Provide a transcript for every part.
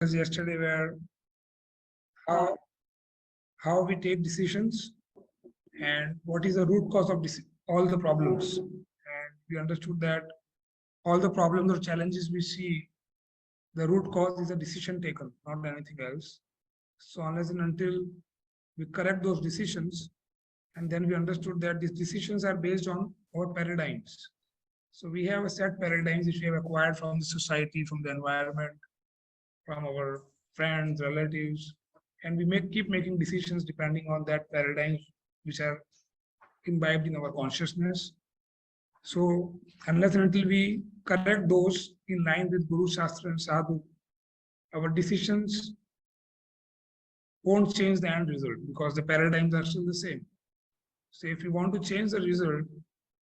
Yesterday were how we take decisions and what is the root cause of all the problems. And we understood that all the problems or challenges we see, the root cause is a decision taken, not anything else. So unless and until we correct those decisions, and then we understood that these decisions are based on our paradigms. So we have a set paradigms which we have acquired from the society, from the environment, from our friends, relatives, and we keep making decisions depending on that paradigms which are imbibed in our consciousness. So unless and until we correct those in line with Guru, Shastra and Sadhu, our decisions won't change the end result because the paradigms are still the same. So if we want to change the result,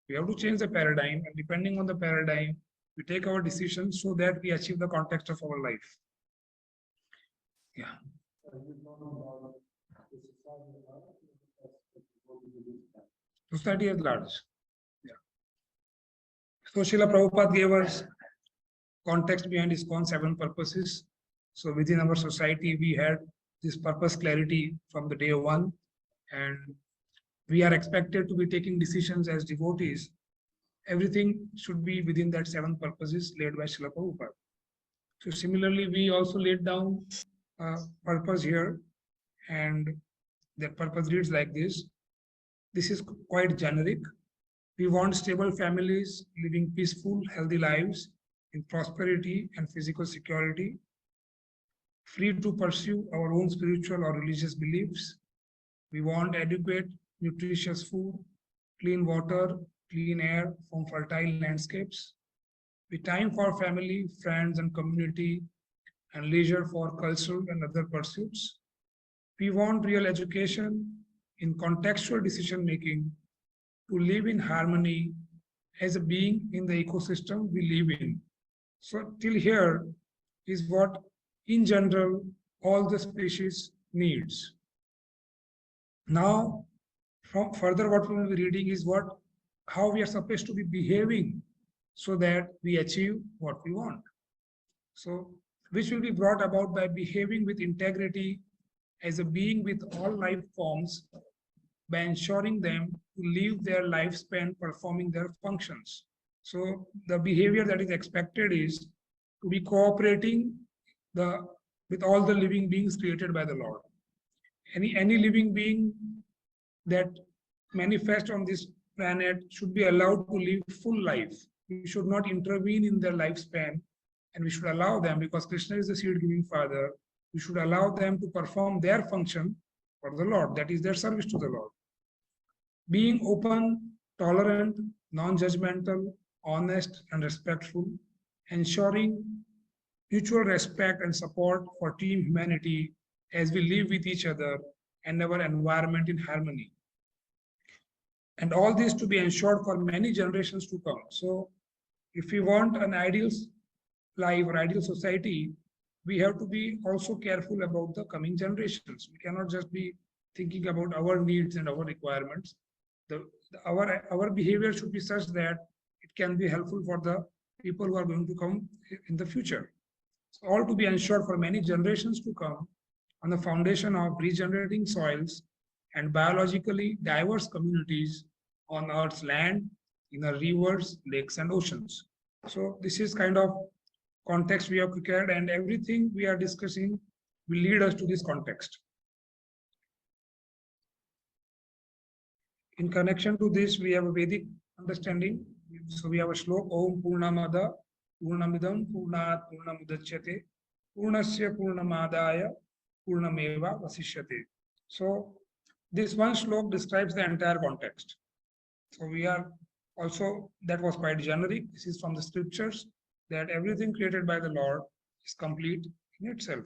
we have to change the paradigm, and depending on the paradigm, we take our decisions so that we achieve the context of our life. Yeah. Society at large. Yeah. So Srila Prabhupada gave us context behind ISKCON 7 purposes. So within our society, we had this purpose clarity from the day one, and we are expected to be taking decisions as devotees. Everything should be within that 7 purposes laid by Srila Prabhupada. So similarly, we also laid down a purpose here, and that purpose reads like this. This is quite generic. We want stable families living peaceful, healthy lives in prosperity and physical security, free to pursue our own spiritual or religious beliefs. We want adequate, nutritious food, clean water, clean air from fertile landscapes. We time for family, friends, and community, and leisure for cultural and other pursuits. We want real education in contextual decision making to live in harmony as a being in the ecosystem we live in. So till here is what in general all the species needs. Now from further what we will be reading is how we are supposed to be behaving so that we achieve what we want. So which will be brought about by behaving with integrity as a being with all life forms, by ensuring them to live their lifespan performing their functions. So the behavior that is expected is to be cooperating with all the living beings created by the Lord. Any living being that manifests on this planet should be allowed to live full life. We should not intervene in their lifespan, and we should allow them, because Krishna is the seed-giving father, we should allow them to perform their function for the Lord, that is their service to the Lord. Being open, tolerant, non-judgmental, honest, and respectful, ensuring mutual respect and support for team humanity as we live with each other and our environment in harmony. And all this to be ensured for many generations to come. So if we want an ideal life or ideal society, we have to be also careful about the coming generations. We cannot just be thinking about our needs and our requirements. Our behavior should be such that it can be helpful for the people who are going to come in the future. So all to be ensured for many generations to come on the foundation of regenerating soils and biologically diverse communities on Earth's land, in our rivers, lakes, and oceans. So this is kind of context we have prepared, and everything we are discussing will lead us to this context. In connection to this, we have a Vedic understanding. So we have a shlok, Om Purnamada, Purnamidam, Purnat, Purnamudachyate, Purnasya Purnamadaya, Purnameva Vasishyate. So this one shlok describes the entire context. So we are also, that was quite generic. This is from the scriptures, that everything created by the Lord is complete in itself.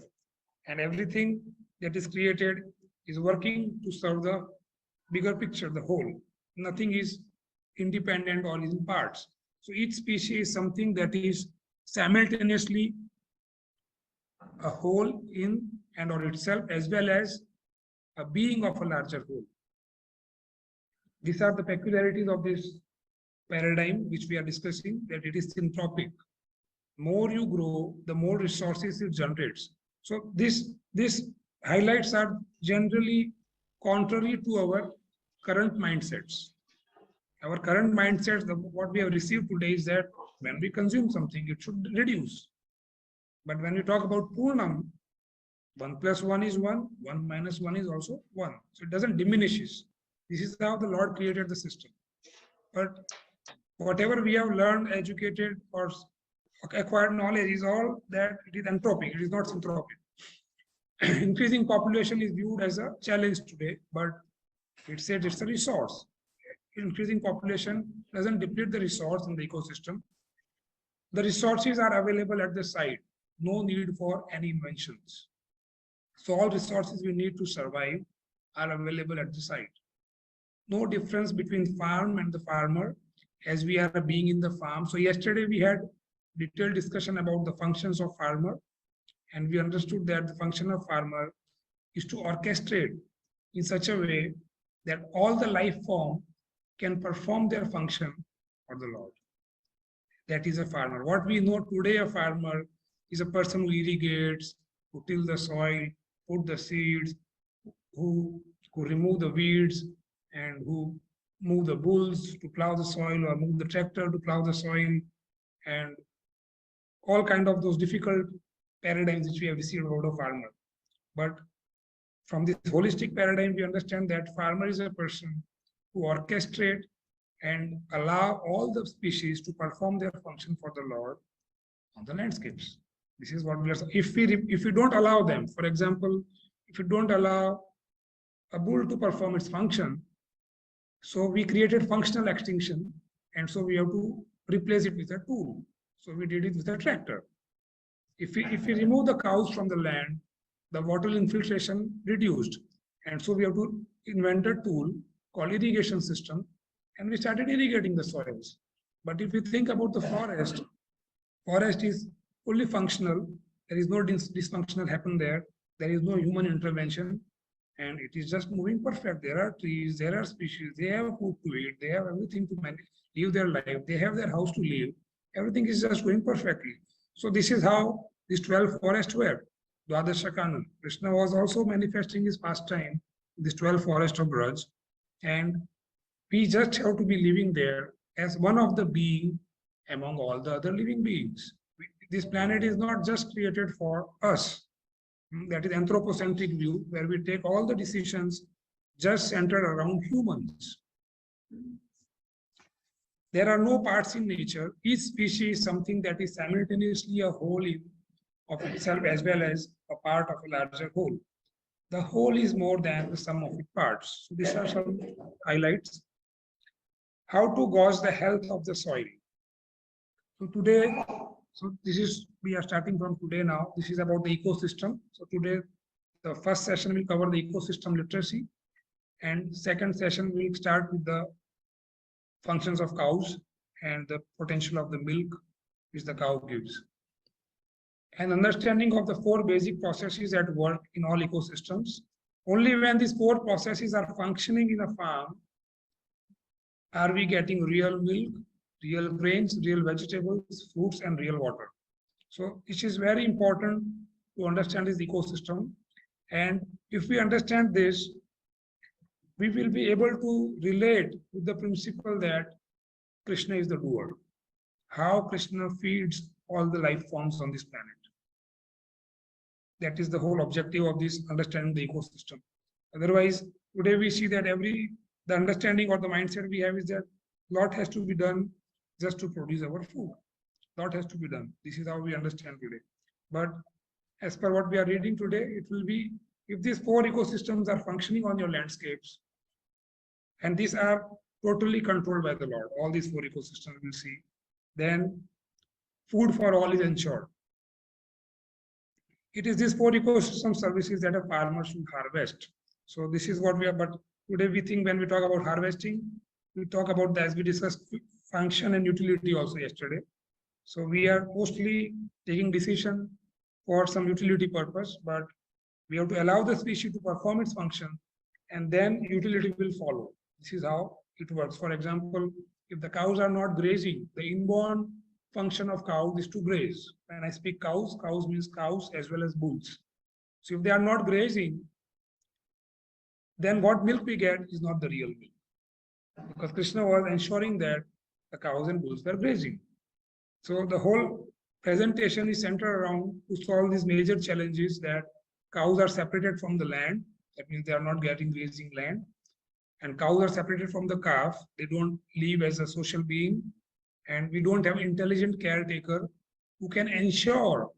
And everything that is created is working to serve the bigger picture, the whole. Nothing is independent or in parts. So each species is something that is simultaneously a whole in and on itself, as well as a being of a larger whole. These are the peculiarities of this paradigm which we are discussing, that it is synthropic. More you grow, the more resources it generates. So these highlights are generally contrary to our current mindsets. Our current mindset, what we have received today is that when we consume something, it should reduce. But when we talk about Purnam, 1 plus 1 is 1, 1 minus 1 is also 1. So it doesn't diminishes. This is how the Lord created the system. But whatever we have learned, educated, or acquired knowledge is all that it is entropic, it is not syntropic. Increasing population is viewed as a challenge today, but it said it's a resource. Increasing population doesn't deplete the resource in the ecosystem. The resources are available at the site, no need for any inventions. So all resources we need to survive are available at the site. No difference between farm and the farmer as we are being in the farm. So yesterday we had detailed discussion about the functions of farmer, and we understood that the function of farmer is to orchestrate in such a way that all the life form can perform their function for the Lord. That is a farmer. What we know today, a farmer is a person who irrigates, who till the soil, put the seeds, who remove the weeds, and who move the bulls to plow the soil, or move the tractor to plow the soil, and all kind of those difficult paradigms which we have received out of farmer. But from this holistic paradigm, we understand that farmer is a person who orchestrate and allow all the species to perform their function for the Lord on the landscapes. This is what we are. If we don't allow them, for example, if we don't allow a bull to perform its function, so we created functional extinction, and so we have to replace it with a tool. So we did it with a tractor. If we remove the cows from the land, the water infiltration reduced, and so we have to invent a tool called irrigation system, and we started irrigating the soils. But if we think about the forest, forest is fully functional. There is no dysfunctional happen there. There is no human intervention, and it is just moving perfect. There are trees, there are species, they have food to eat, they have everything to manage, live their life, they have their house to live. Everything is just going perfectly. So this is how these 12 forests were. Dwadashakanam. Krishna was also manifesting his pastime in this 12 forest of Braj, and we just have to be living there as one of the being among all the other living beings. This planet is not just created for us. That is anthropocentric view, where we take all the decisions just centered around humans. There are no parts in nature. Each species is something that is simultaneously a whole of itself as well as a part of a larger whole. The whole is more than the sum of its parts. So these are some highlights. How to gauge the health of the soil. So today, we are starting from today now. This is about the ecosystem. So today, the first session will cover the ecosystem literacy, and second session will start with the functions of cows and the potential of the milk which the cow gives. An understanding of the 4 basic processes at work in all ecosystems. Only when these 4 processes are functioning in a farm are we getting real milk, real grains, real vegetables, fruits, and real water. So it is very important to understand this ecosystem. And if we understand this, we will be able to relate with the principle that Krishna is the doer. How Krishna feeds all the life forms on this planet. That is the whole objective of this understanding the ecosystem. Otherwise, today we see that the understanding or the mindset we have is that lot has to be done just to produce our food. Lot has to be done. This is how we understand today. But as per what we are reading today, it will be, if these 4 ecosystems are functioning on your landscapes, and these are totally controlled by the Lord, all these 4 ecosystems we'll see, then food for all is ensured. It is these 4 ecosystem services that a farmer should harvest. So this is what we are, but today we think when we talk about harvesting, we talk about, as we discussed, function and utility also yesterday. So we are mostly taking decision for some utility purpose, but we have to allow the species to perform its function, and then utility will follow. This is how it works. For example, if the cows are not grazing, the inborn function of cows is to graze. When I speak cows, cows means cows as well as bulls. So if they are not grazing, then what milk we get is not the real milk. Because Krishna was ensuring that the cows and bulls were grazing. So the whole presentation is centered around to solve these major challenges that cows are separated from the land. That means they are not getting grazing land. And cows are separated from the calf. They don't live as a social being. And we don't have intelligent caretaker who can ensure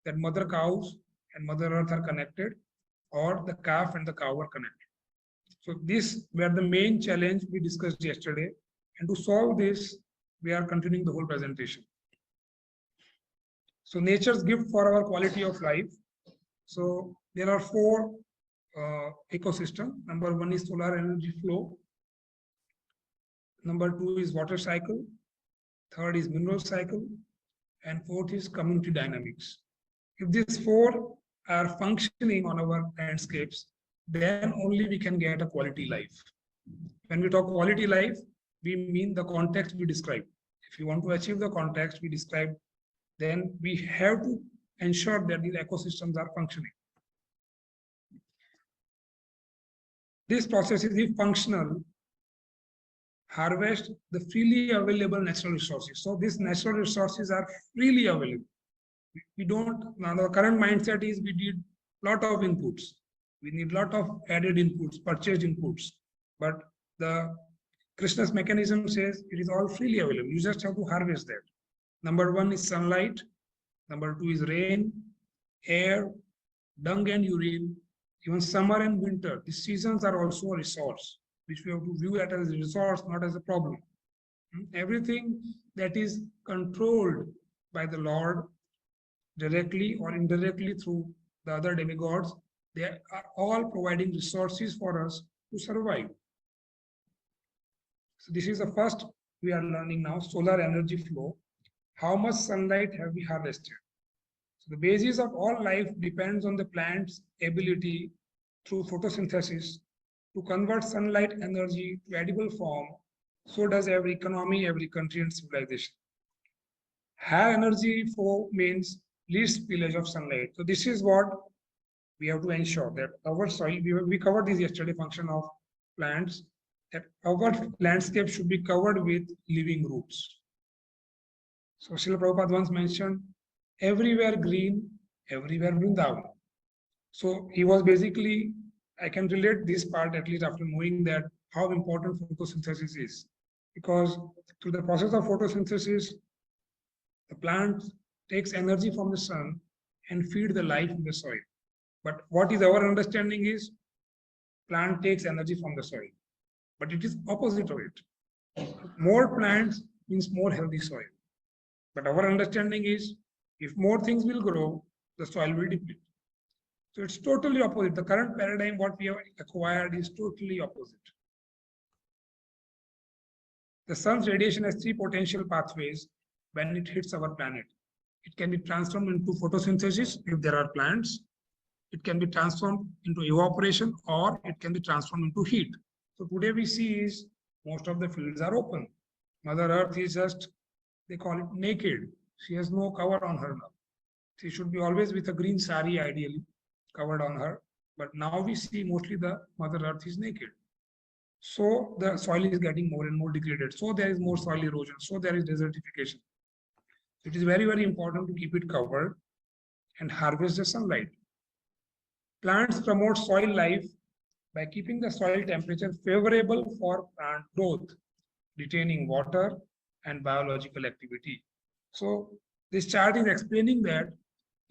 that mother cows and mother earth are connected, or the calf and the cow are connected. So these were the main challenge we discussed yesterday. And to solve this, we are continuing the whole presentation. So nature's gift for our quality of life. So there are four ecosystem. Number one is solar energy flow. Number two is water cycle. Third is mineral cycle. And fourth is community dynamics. If these four are functioning on our landscapes, then only we can get a quality life. When we talk quality life, we mean the context we describe. If you want to achieve the context we describe, then we have to ensure that these ecosystems are functioning. This process is, if functional, harvest the freely available natural resources. So these natural resources are freely available. We don't, now the current mindset is we need lot of inputs. We need lot of added inputs, purchased inputs. But the Krishna's mechanism says it is all freely available. You just have to harvest that. Number one is sunlight. Number two is rain, air, dung and urine, even summer and winter. These seasons are also a resource, which we have to view it as a resource, not as a problem. Everything that is controlled by the Lord directly or indirectly through the other demigods, they are all providing resources for us to survive. So this is the first we are learning now, solar energy flow. How much sunlight have we harvested? So the basis of all life depends on the plant's ability through photosynthesis to convert sunlight energy to edible form. So does every economy, every country and civilization. High energy flow means least spillage of sunlight. So this is what we have to ensure, that our soil, we covered this yesterday, function of plants, that our landscape should be covered with living roots. So Srila Prabhupada once mentioned, everywhere green, everywhere Vrindavan. So he was basically, I can relate this part at least after knowing that how important photosynthesis is. Because through the process of photosynthesis, the plant takes energy from the sun and feed the life in the soil. But what is our understanding is, plant takes energy from the soil. But it is opposite of it. More plants means more healthy soil. But our understanding is, if more things will grow, the soil will deplete. So it's totally opposite. The current paradigm, what we have acquired, is totally opposite. The sun's radiation has three potential pathways when it hits our planet. It can be transformed into photosynthesis if there are plants. It can be transformed into evaporation, or it can be transformed into heat. So today we see is most of the fields are open. Mother Earth is just, they call it naked. She has no cover on her now. She should be always with a green sari ideally covered on her. But now we see mostly the Mother Earth is naked. So the soil is getting more and more degraded. So there is more soil erosion. So there is desertification. It is very, very important to keep it covered and harvest the sunlight. Plants promote soil life by keeping the soil temperature favorable for plant growth, retaining water and biological activity. So this chart is explaining that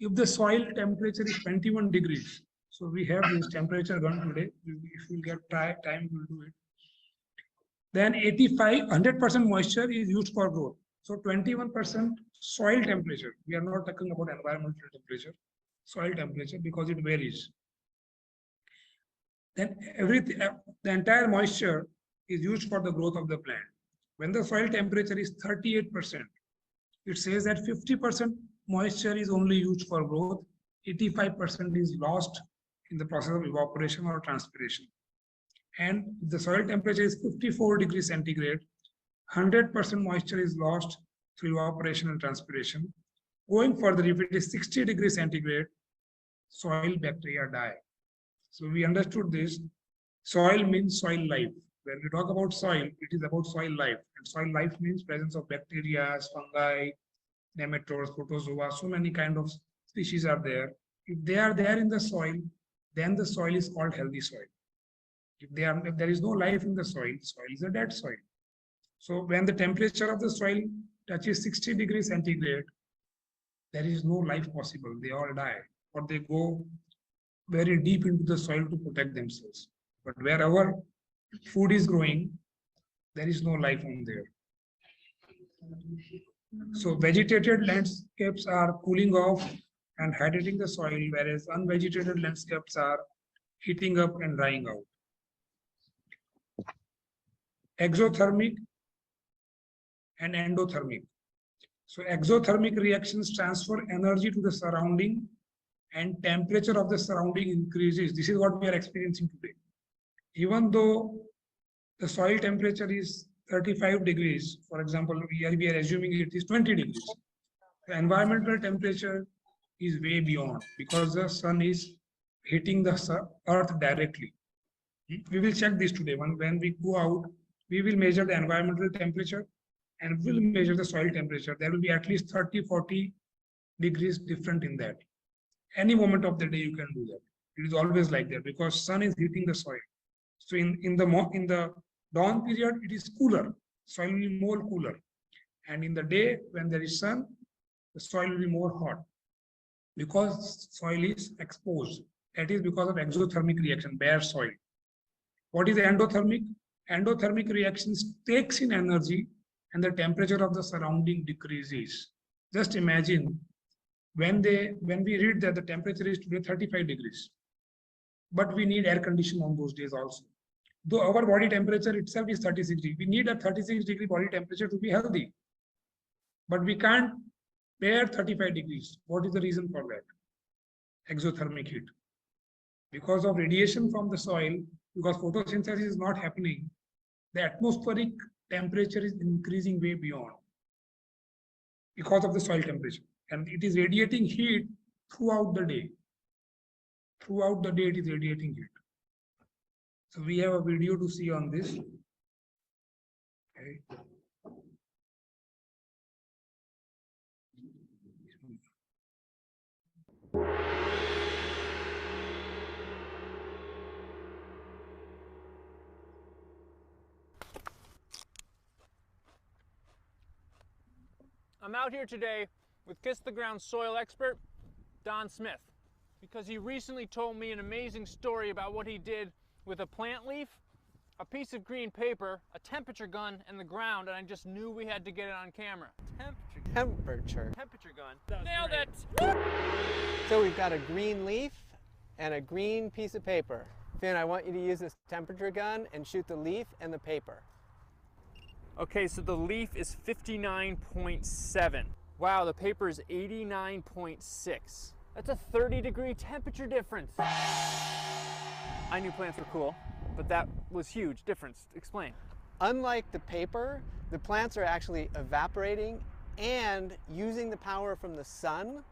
if the soil temperature is 21 degrees, so we have this temperature gun today, if we get time, we'll do it. Then 100% moisture is used for growth. So 21% soil temperature. We are not talking about environmental temperature, soil temperature, because it varies. Then the entire moisture is used for the growth of the plant. When the soil temperature is 38%, it says that 50% moisture is only used for growth, 85% is lost in the process of evaporation or transpiration. And if the soil temperature is 54 degrees centigrade, 100% moisture is lost through evaporation and transpiration. Going further, if it is 60 degrees centigrade, soil bacteria die. So we understood this. Soil means soil life. When we talk about soil, it is about soil life. And soil life means presence of bacteria, fungi, nematodes, protozoa, so many kind of species are there. If they are there in the soil, then the soil is called healthy soil. If there is no life in the soil is a dead soil. So when the temperature of the soil touches 60 degrees centigrade, there is no life possible. They all die, or they go very deep into the soil to protect themselves. But wherever food is growing, there is no life on there. So vegetated landscapes are cooling off and hydrating the soil, whereas unvegetated landscapes are heating up and drying out. Exothermic and endothermic. So exothermic reactions transfer energy to the surrounding and temperature of the surrounding increases. This is what we are experiencing today. Even though the soil temperature is 35 degrees, for example, we are assuming it is 20 degrees. The environmental temperature is way beyond because the sun is hitting the earth directly. We will check this today. When we go out, we will measure the environmental temperature and we will measure the soil temperature. There will be at least 30, 40 degrees different in that. Any moment of the day you can do that. It is always like that because sun is hitting the soil. So in the dawn period, it is cooler. Soil will be more cooler. And in the day, when there is sun, the soil will be more hot because soil is exposed. That is because of exothermic reaction, bare soil. What is endothermic? Endothermic reactions takes in energy and the temperature of the surrounding decreases. Just imagine when we read that the temperature is today 35 degrees, but we need air condition on those days also. Though our body temperature itself is 36 degrees, we need a 36 degree body temperature to be healthy. But we can't bear 35 degrees. What is the reason for that? Exothermic heat. Because of radiation from the soil, because photosynthesis is not happening, the atmospheric temperature is increasing way beyond because of the soil temperature. And it is radiating heat throughout the day. Throughout the day, it is radiating heat. So we have a video to see on this. Okay. I'm out here today with Kiss the Ground soil expert, Don Smith, because he recently told me an amazing story about what he did with a plant leaf, a piece of green paper, a temperature gun, and the ground, and I just knew we had to get it on camera. Temperature gun. Nailed it! So we've got a green leaf and a green piece of paper. Finn, I want you to use this temperature gun and shoot the leaf and the paper. Okay, so the leaf is 59.7. Wow, the paper is 89.6. That's a 30-degree temperature difference. I knew plants were cool, but that was huge difference. Explain. Unlike the paper, the plants are actually evaporating and using the power from the sun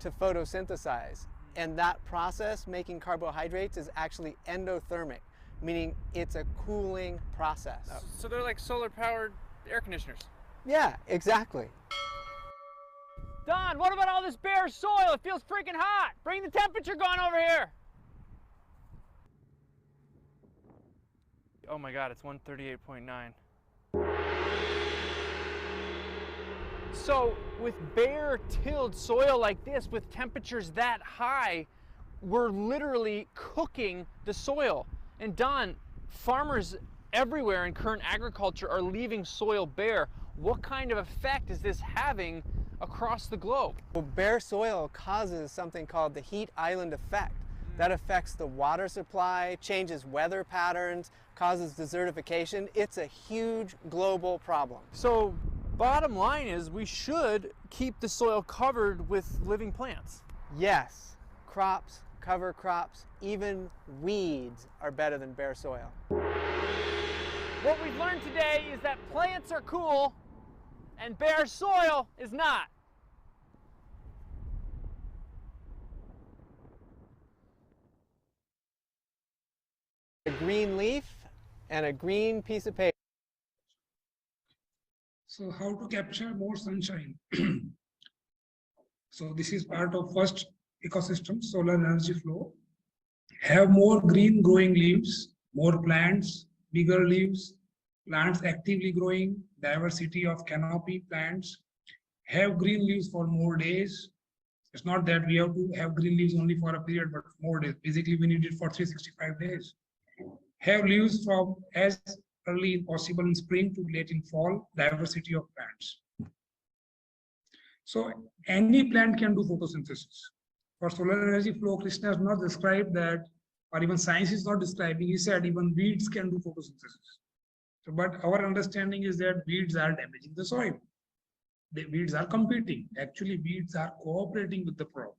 to photosynthesize. And that process, making carbohydrates, is actually endothermic, meaning it's a cooling process. Oh, so they're like solar-powered air conditioners. Yeah, exactly. Don, what about all this bare soil? It feels freaking hot. Bring the temperature gun over here. Oh my God, it's 138.9. So with bare tilled soil like this, with temperatures that high, we're literally cooking the soil. And Don, farmers everywhere in current agriculture are leaving soil bare. What kind of effect is this having across the globe? Well, bare soil causes something called the heat island effect. That affects the water supply, changes weather patterns, causes desertification. It's a huge global problem. So bottom line is we should keep the soil covered with living plants. Yes, crops, cover crops, even weeds are better than bare soil. What we've learned today is that plants are cool and bare soil is not. A green leaf and a green piece of paper. So how to capture more sunshine? So this is part of first ecosystem, solar energy flow. Have more green growing leaves, more plants, bigger leaves, plants actively growing, diversity of canopy plants. Have green leaves for more days. It's not that we have to have green leaves only for a period, but more days. Basically, we need it for 365 days. Have leaves from as early as possible in spring to late in fall, diversity of plants. So any plant can do photosynthesis. For solar energy flow, Krishna has not described that, or even science is not describing. He said even weeds can do photosynthesis. So, but our understanding is that weeds are damaging the soil. The weeds are competing. Actually, weeds are cooperating with the crop.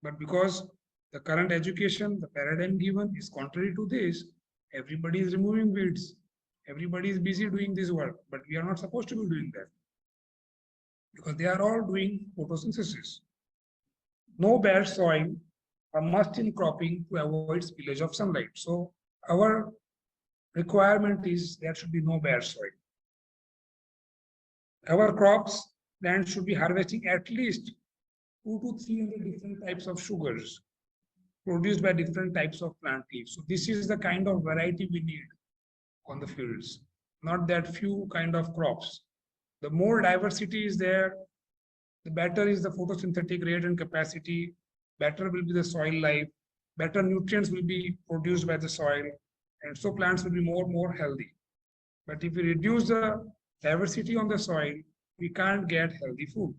But because the current education, the paradigm given is contrary to this, everybody is removing weeds. Everybody is busy doing this work, but we are not supposed to be doing that because they are all doing photosynthesis. No bad soil, a must in cropping to avoid spillage of sunlight. So our requirement is there should be no bad soil. Our crops, land should be harvesting at least 200 to 300 different types of sugars produced by different types of plant leaves. So this is the kind of variety we need on the fields, not that few kind of crops. The more diversity is there, the better is the photosynthetic rate and capacity, better will be the soil life, better nutrients will be produced by the soil, and so plants will be more healthy. But if we reduce the diversity on the soil, we can't get healthy food.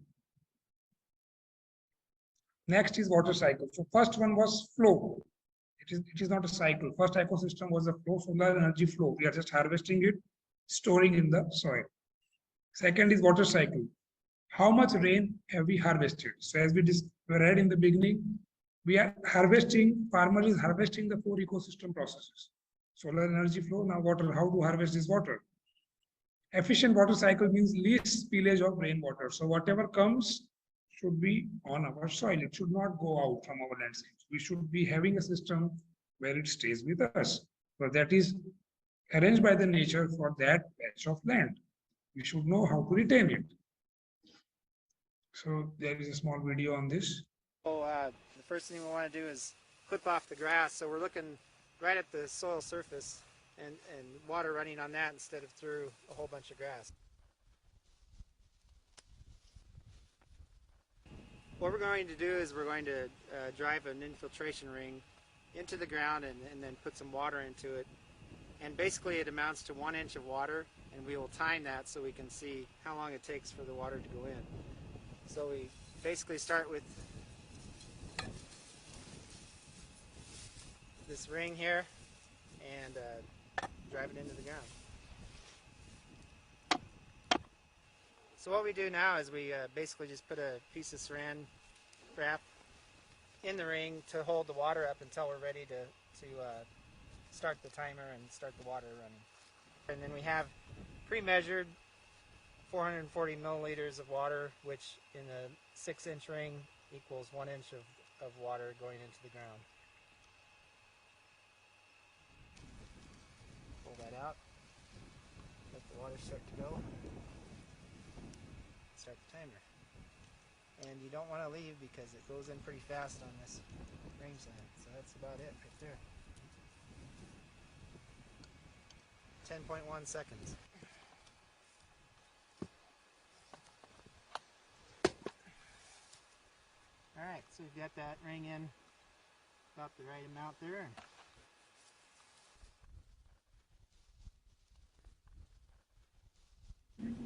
Next is water cycle. So first one was flow. It is not a cycle. First ecosystem was the flow, solar energy flow. We are just harvesting it, storing in the soil. Second is water cycle. How much rain have we harvested? So as we read in the beginning, we are harvesting, farmer is harvesting the 4 ecosystem processes. Solar energy flow, now water, how to harvest this water? Efficient water cycle means least spillage of rainwater. So whatever comes should be on our soil. It should not go out from our landscapes. We should be having a system where it stays with us. So that is arranged by the nature for that patch of land. We should know how to retain it. So there is a small video on this. So the first thing we want to do is clip off the grass. So we're looking right at the soil surface and water running on that instead of through a whole bunch of grass. What we're going to do is we're going to drive an infiltration ring into the ground and then put some water into it. And basically it amounts to 1 inch of water, and we will time that so we can see how long it takes for the water to go in. So we basically start with this ring here and drive it into the ground. So what we do now is we basically just put a piece of saran wrap in the ring to hold the water up until we're ready to start the timer and start the water running. And then we have pre-measured 440 milliliters of water, which in a 6-inch ring equals 1 inch of water going into the ground. Pull that out, let the water start to go, start the timer. And you don't want to leave because it goes in pretty fast on this rangeland. So that's about it right there. 10.1 seconds. Alright, so we've got that ring in about the right amount there.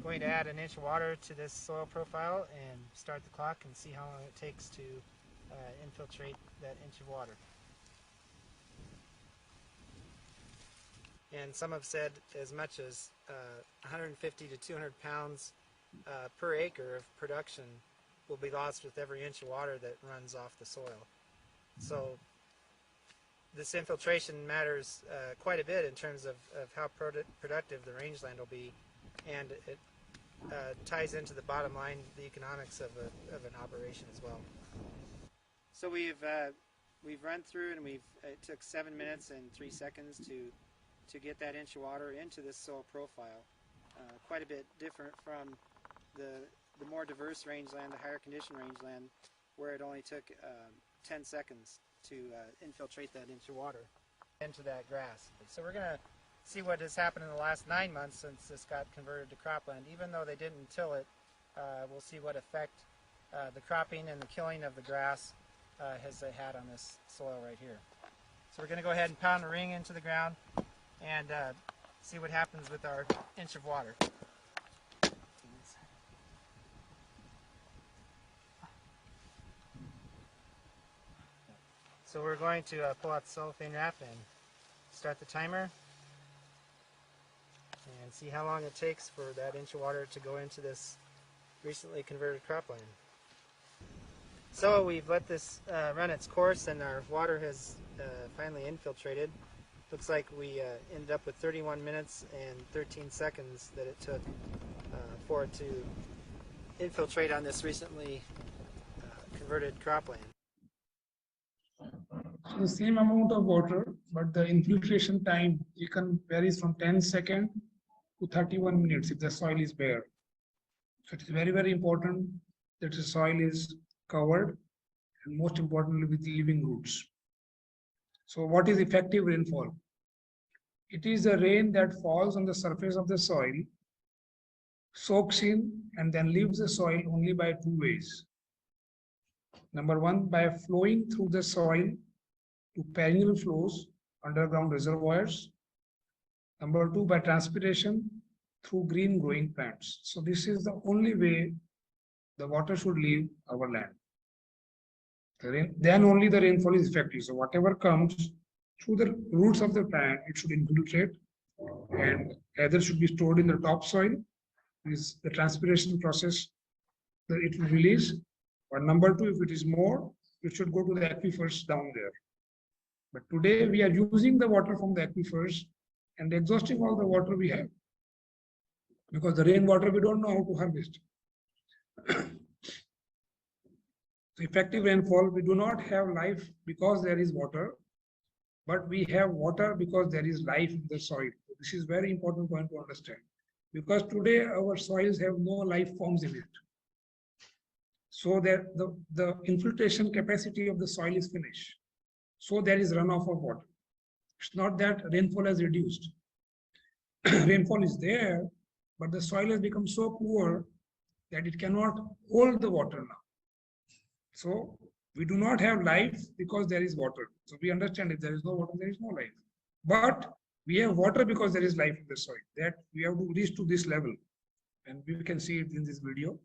Going to add an inch of water to this soil profile and start the clock and see how long it takes to infiltrate that inch of water. And some have said as much as 150 to 200 pounds per acre of production will be lost with every inch of water that runs off the soil. So this infiltration matters quite a bit in terms of how productive the rangeland will be, and it ties into the bottom line, the economics of an operation as well. So we've we've run through and it took 7 minutes and 3 seconds to get that inch of water into this soil profile. Quite a bit different from the more diverse rangeland, the higher condition rangeland, where it only took 10 seconds to infiltrate that inch of water into that grass. So we're going to see what has happened in the last 9 months since this got converted to cropland. Even though they didn't till it, we'll see what effect the cropping and the killing of the grass has had on this soil right here. So we're going to go ahead and pound a ring into the ground and see what happens with our inch of water. So we're going to pull out the cellophane wrap and start the timer and see how long it takes for that inch of water to go into this recently converted cropland. So we've let this run its course and our water has finally infiltrated. Looks like we ended up with 31 minutes and 13 seconds that it took for it to infiltrate on this recently converted cropland. So the same amount of water, but the infiltration time varies from 10 seconds to 31 minutes if the soil is bare. So it is very, very important that the soil is covered and most importantly with living roots. So what is effective rainfall? It is the rain that falls on the surface of the soil, soaks in and then leaves the soil only by 2 ways. Number one, by flowing through the soil to perennial flows, underground reservoirs. Number two, by transpiration through green growing plants. So this is the only way the water should leave our land. Then only the rainfall is effective. So whatever comes through the roots of the plant, it should infiltrate and either should be stored in the topsoil, is the transpiration process that it will release. Or number two, if it is more, it should go to the aquifers down there. But today we are using the water from the aquifers and exhausting all the water we have. Because the rainwater we don't know how to harvest. So effective rainfall, we do not have life because there is water, but we have water because there is life in the soil. This is very important point to understand. Because today our soils have no life forms in it. So that the infiltration capacity of the soil is finished. So there is runoff of water. It's not that rainfall has reduced. Rainfall is there, but the soil has become so poor that it cannot hold the water now. So we do not have life because there is water. So we understand if there is no water, there is no life. But we have water because there is life in the soil. That we have to reach to this level. And we can see it in this video.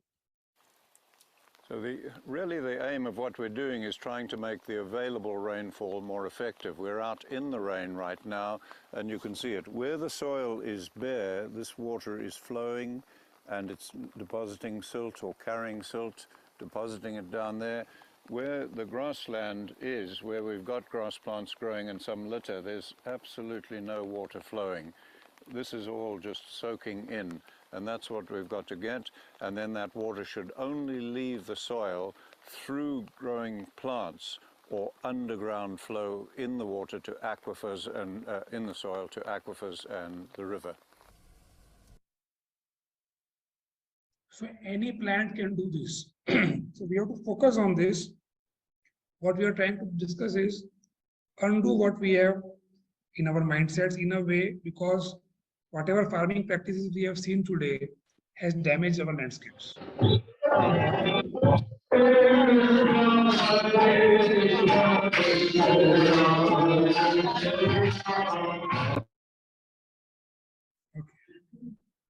So really the aim of what we're doing is trying to make the available rainfall more effective. We're out in the rain right now, and you can see it. Where the soil is bare, this water is flowing, and it's depositing silt or carrying silt, depositing it down there. Where the grassland is, where we've got grass plants growing and some litter, there's absolutely no water flowing. This is all just soaking in. And that's what we've got to get. And then that water should only leave the soil through growing plants or underground flow in the water to aquifers and in the soil to aquifers and the river. So any plant can do this. So we have to focus on this. What we are trying to discuss is undo what we have in our mindsets in a way, because whatever farming practices we have seen today has damaged our landscapes.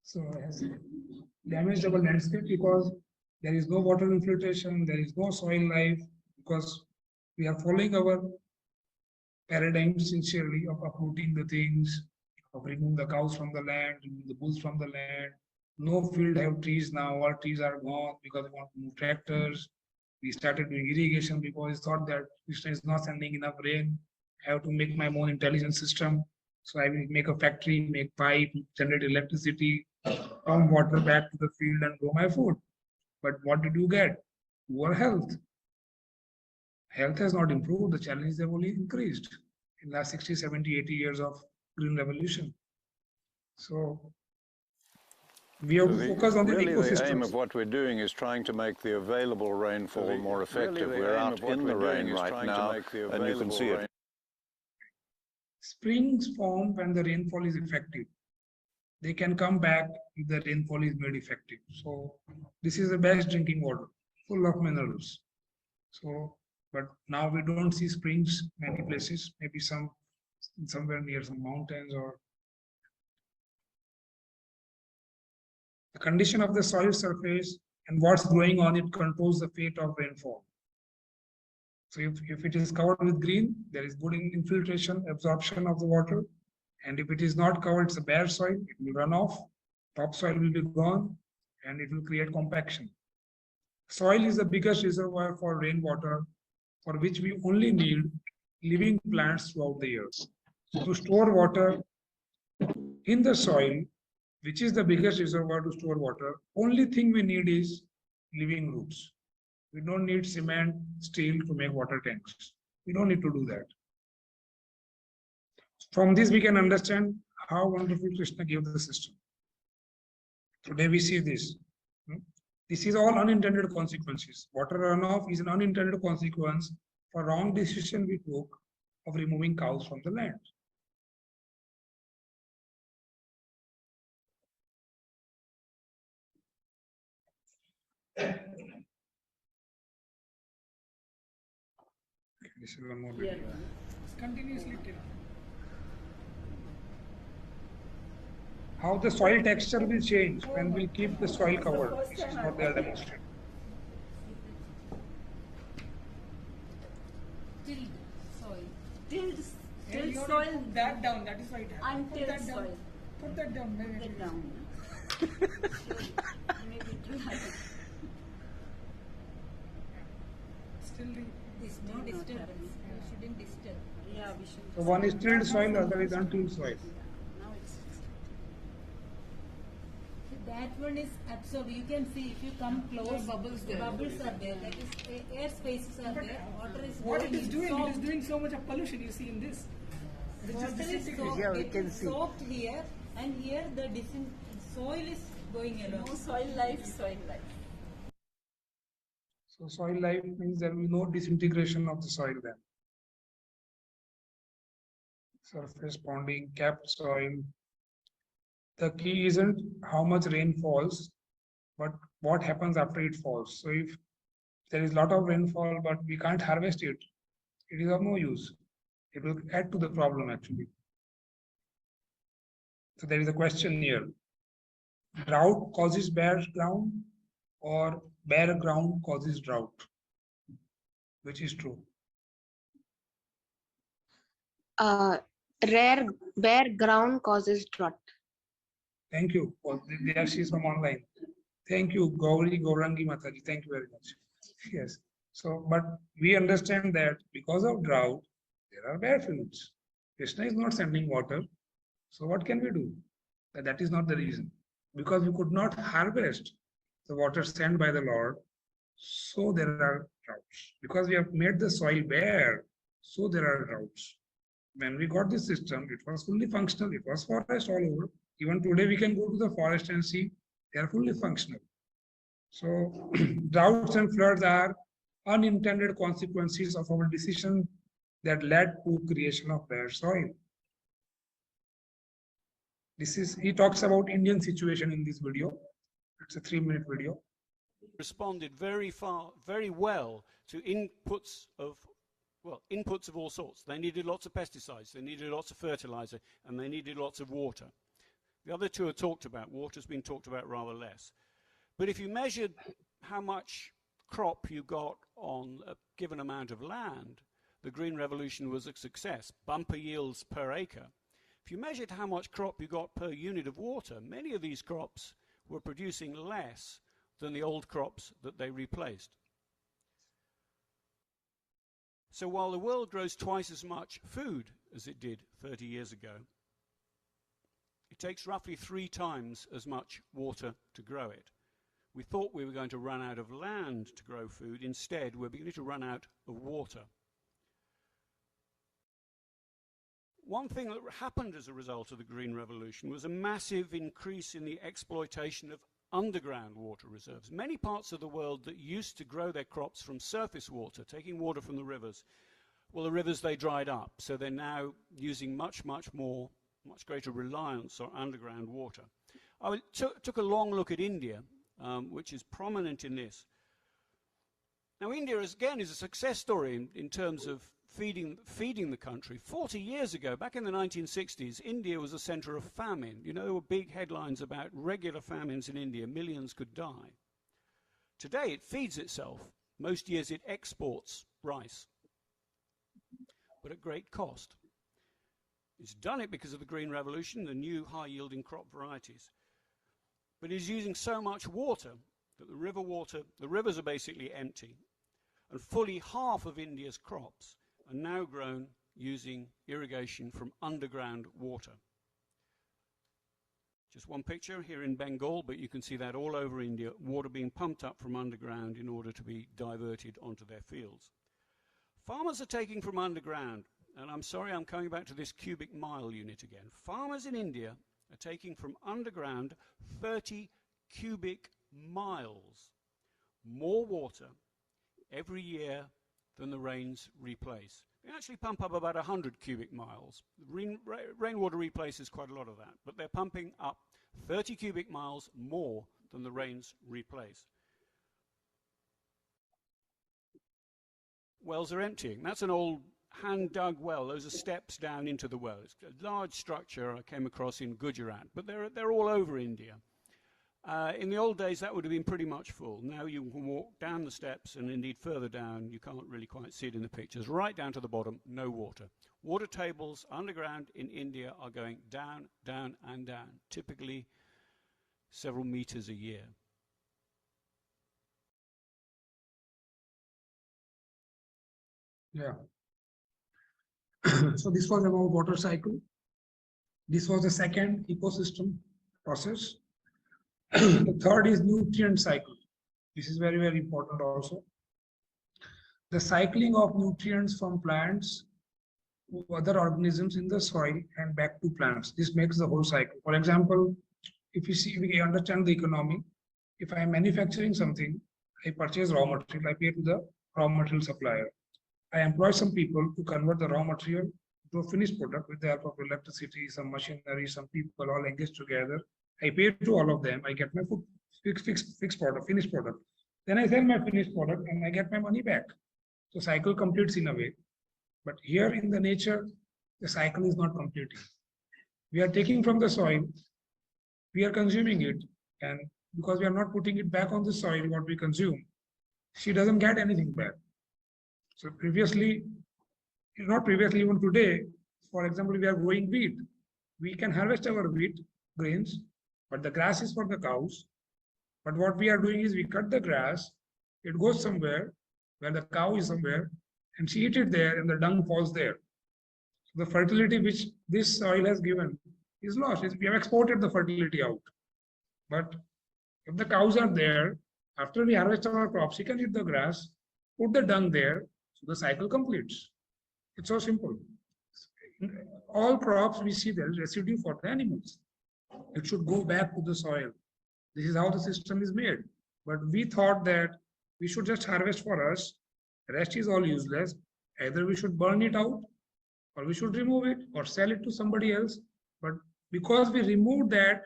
So it has damaged our landscape because there is no water infiltration, there is no soil life, because we are following our paradigm sincerely of uprooting the things, of removing the cows from the land, removing the bulls from the land. No field have trees now, all trees are gone because we want to move tractors. We started doing irrigation because we thought that Krishna is not sending enough rain. I have to make my own intelligent system. So I will make a factory, make pipe, generate electricity, pump water back to the field and grow my food. But what did you get? Poor health. Health has not improved. The challenges have only increased in the last 60, 70, 80 years of green revolution. So we have to focus on the Really, the aim ecosystems. of what we're doing is trying to make the available rainfall more effective. We're out in the rain right now, and you can see it. Springs form when the rainfall is effective. They can come back if the rainfall is made effective. So this is the best drinking water, full of minerals. So, but now we don't see springs many places, maybe somewhere near some mountains or the condition of the soil surface and what's growing on it controls the fate of rainfall. So if it is covered with green, there is good infiltration, absorption of the water. And if it is not covered, it's a bare soil, it will run off, topsoil will be gone, and it will create compaction. Soil is the biggest reservoir for rainwater, for which we only need living plants throughout the year. So to store water in the soil, which is the biggest reservoir to store water, only thing we need is living roots. We don't need cement, steel to make water tanks. We don't need to do that. From this, we can understand how wonderful Krishna gave the system. Today we see this. This is all unintended consequences. Water runoff is an unintended consequence for wrong decision we took of removing cows from the land. This is one more video. It's continuously till. How the soil texture will change when we keep the soil covered. This is what they are demonstrating. Tilled soil. Tilled soil. Put that down. That is why it happened. Put Untilled that down. soil. Put that down. Put it down. Maybe it will happen. Still This no disturbance. We shouldn't disturb. Yeah, we should. So one is tilled soil, other is untilled soil. Now it's. That one is absorbed. You can see if you come close. Bubbles there. Bubbles are there. That is air spaces are there. Water is. what it going is doing, soaked. it is doing so much of pollution you see in this. Which is Water is disintegrating. soaked. Yeah, we It can is see. soaked here, and here the soil is going along. No soil life. Soil life. So soil life means there will be no disintegration of the soil then. Surface ponding, capped soil. The key isn't how much rain falls, but what happens after it falls. So if there is a lot of rainfall, but we can't harvest it, it is of no use. It will add to the problem actually. So there is a question here. Drought causes bare ground or bare ground causes drought? Which is true? Rare bare ground causes drought. Thank you. There she is from online. Thank you, Gauri Gaurangi Mataji. Thank you very much. Yes. So, but we understand that because of drought, there are bare fields. Krishna is not sending water. So what can we do? That is not the reason. Because we could not harvest the water sent by the Lord, so there are droughts. Because we have made the soil bare, so there are droughts. When we got this system, it was fully functional. It was forest all over. Even today, we can go to the forest and see they are fully functional. So droughts and floods are unintended consequences of our decision that led to creation of bare soil. He talks about Indian situation in this video. It's a 3-minute video. Responded very well to inputs of all sorts. They needed lots of pesticides, they needed lots of fertilizer, and they needed lots of water. The other two are talked about. Water's been talked about rather less. But if you measured how much crop you got on a given amount of land, the Green Revolution was a success. Bumper yields per acre. If you measured how much crop you got per unit of water, many of these crops were producing less than the old crops that they replaced. So while the world grows twice as much food as it did 30 years ago, it takes roughly 3 times as much water to grow it. We thought we were going to run out of land to grow food. Instead, we're beginning to run out of water. One thing that happened as a result of the Green Revolution was a massive increase in the exploitation of underground water reserves. Many parts of the world that used to grow their crops from surface water, taking water from the rivers, well, the rivers, they dried up. So they're now using much greater reliance on underground water. I took a long look at India, which is prominent in this. Now, India, again, is a success story in terms of feeding the country. 40 years ago, back in the 1960s, India was a center of famine. You know, there were big headlines about regular famines in India. Millions could die. Today, it feeds itself. Most years, it exports rice, but at great cost. It's done it because of the Green Revolution, the new high-yielding crop varieties. But it's using so much water that the rivers are basically empty. And fully half of India's crops are now grown using irrigation from underground water. Just one picture here in Bengal, but you can see that all over India, water being pumped up from underground in order to be diverted onto their fields. Farmers are taking from underground, and I'm sorry I'm coming back to this cubic mile unit again. Farmers in India are taking from underground 30 cubic miles more water every year than the rains replace. They actually pump up about 100 cubic miles. Rainwater replaces quite a lot of that, but they're pumping up 30 cubic miles more than the rains replace. Wells are emptying. That's an old hand-dug well. Those are steps down into the well. It's a large structure I came across in Gujarat, but they're all over India. In the old days, that would have been pretty much full. Now you can walk down the steps, and indeed further down, you can't really quite see it in the pictures, right down to the bottom, no water. Water tables underground in India are going down, down, and down, typically several meters a year. Yeah. So this was about water cycle. This was the second ecosystem process. The third is nutrient cycle. This is very, very important also. The cycling of nutrients from plants to other organisms in the soil and back to plants. This makes the whole cycle. For example, if we understand the economy, if I am manufacturing something, I purchase raw material, I pay to the raw material supplier. I employ some people to convert the raw material to a finished product with the help of electricity, some machinery, some people all engaged together. I pay to all of them. I get my fixed product, finished product. Then I sell my finished product and I get my money back. So cycle completes in a way. But here in the nature, the cycle is not completing. We are taking from the soil, we are consuming it, and because we are not putting it back on the soil, what we consume, she doesn't get anything back. So previously, not previously, even today, for example, we are growing wheat. We can harvest our wheat grains, but the grass is for the cows. But what we are doing is we cut the grass, it goes somewhere where the cow is somewhere, and she eats it there, and the dung falls there. So the fertility which this soil has given is lost. We have exported the fertility out. But if the cows are there, after we harvest our crops, she can eat the grass, put the dung there, so the cycle completes. It's so simple. In all crops, we see there is residue for the animals. It should go back to the soil. This is how the system is made. But we thought that we should just harvest for us. The rest is all useless. Either we should burn it out, or we should remove it, or sell it to somebody else. But because we removed that,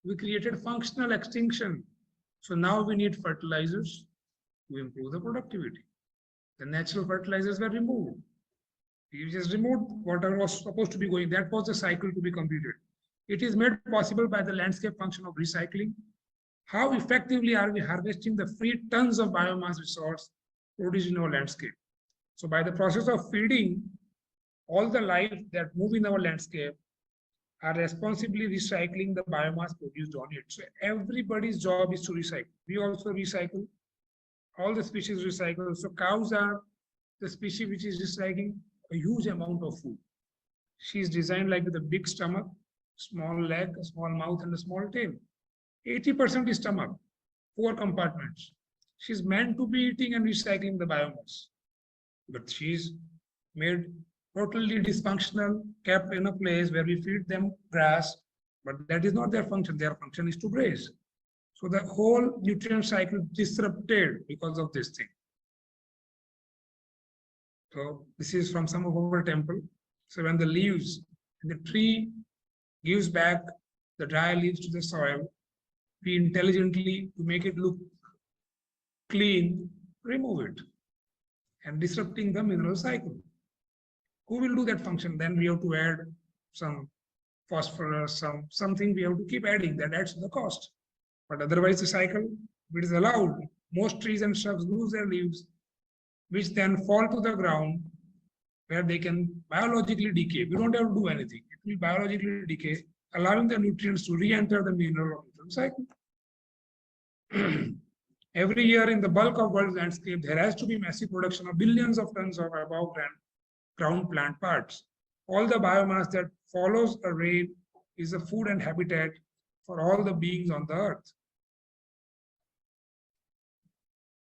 we created functional extinction. So now we need fertilizers to improve the productivity. The natural fertilizers were removed. We just removed whatever was supposed to be going. That was the cycle to be completed. It is made possible by the landscape function of recycling. How effectively are we harvesting the free tons of biomass resource produced in our landscape? So by the process of feeding, all the life that move in our landscape are responsibly recycling the biomass produced on it. So everybody's job is to recycle. We also recycle. All the species recycle. So cows are the species which is recycling a huge amount of food. She is designed like with a big stomach, small leg, a small mouth, and a small tail. 80% is stomach. 4 compartments. She's meant to be eating and recycling the biomass, but she's made totally dysfunctional, kept in a place where we feed them grass, but that is not their function. Their function is to graze. So the whole nutrient cycle disrupted because of this thing. So this is from some of our temple. So when the leaves, the tree gives back the dry leaves to the soil, we intelligently, to make it look clean, remove it and disrupting the mineral cycle. Who will do that function? Then we have to add some phosphorus, something we have to keep adding, that adds to the cost. But otherwise the cycle, it is allowed. Most trees and shrubs lose their leaves, which then fall to the ground where they can biologically decay. We don't have to do anything. It will biologically decay, allowing the nutrients to re-enter the mineral cycle. Every year in the bulk of world landscape, there has to be massive production of billions of tons of above ground plant parts. All the biomass that follows a rain is a food and habitat for all the beings on the earth.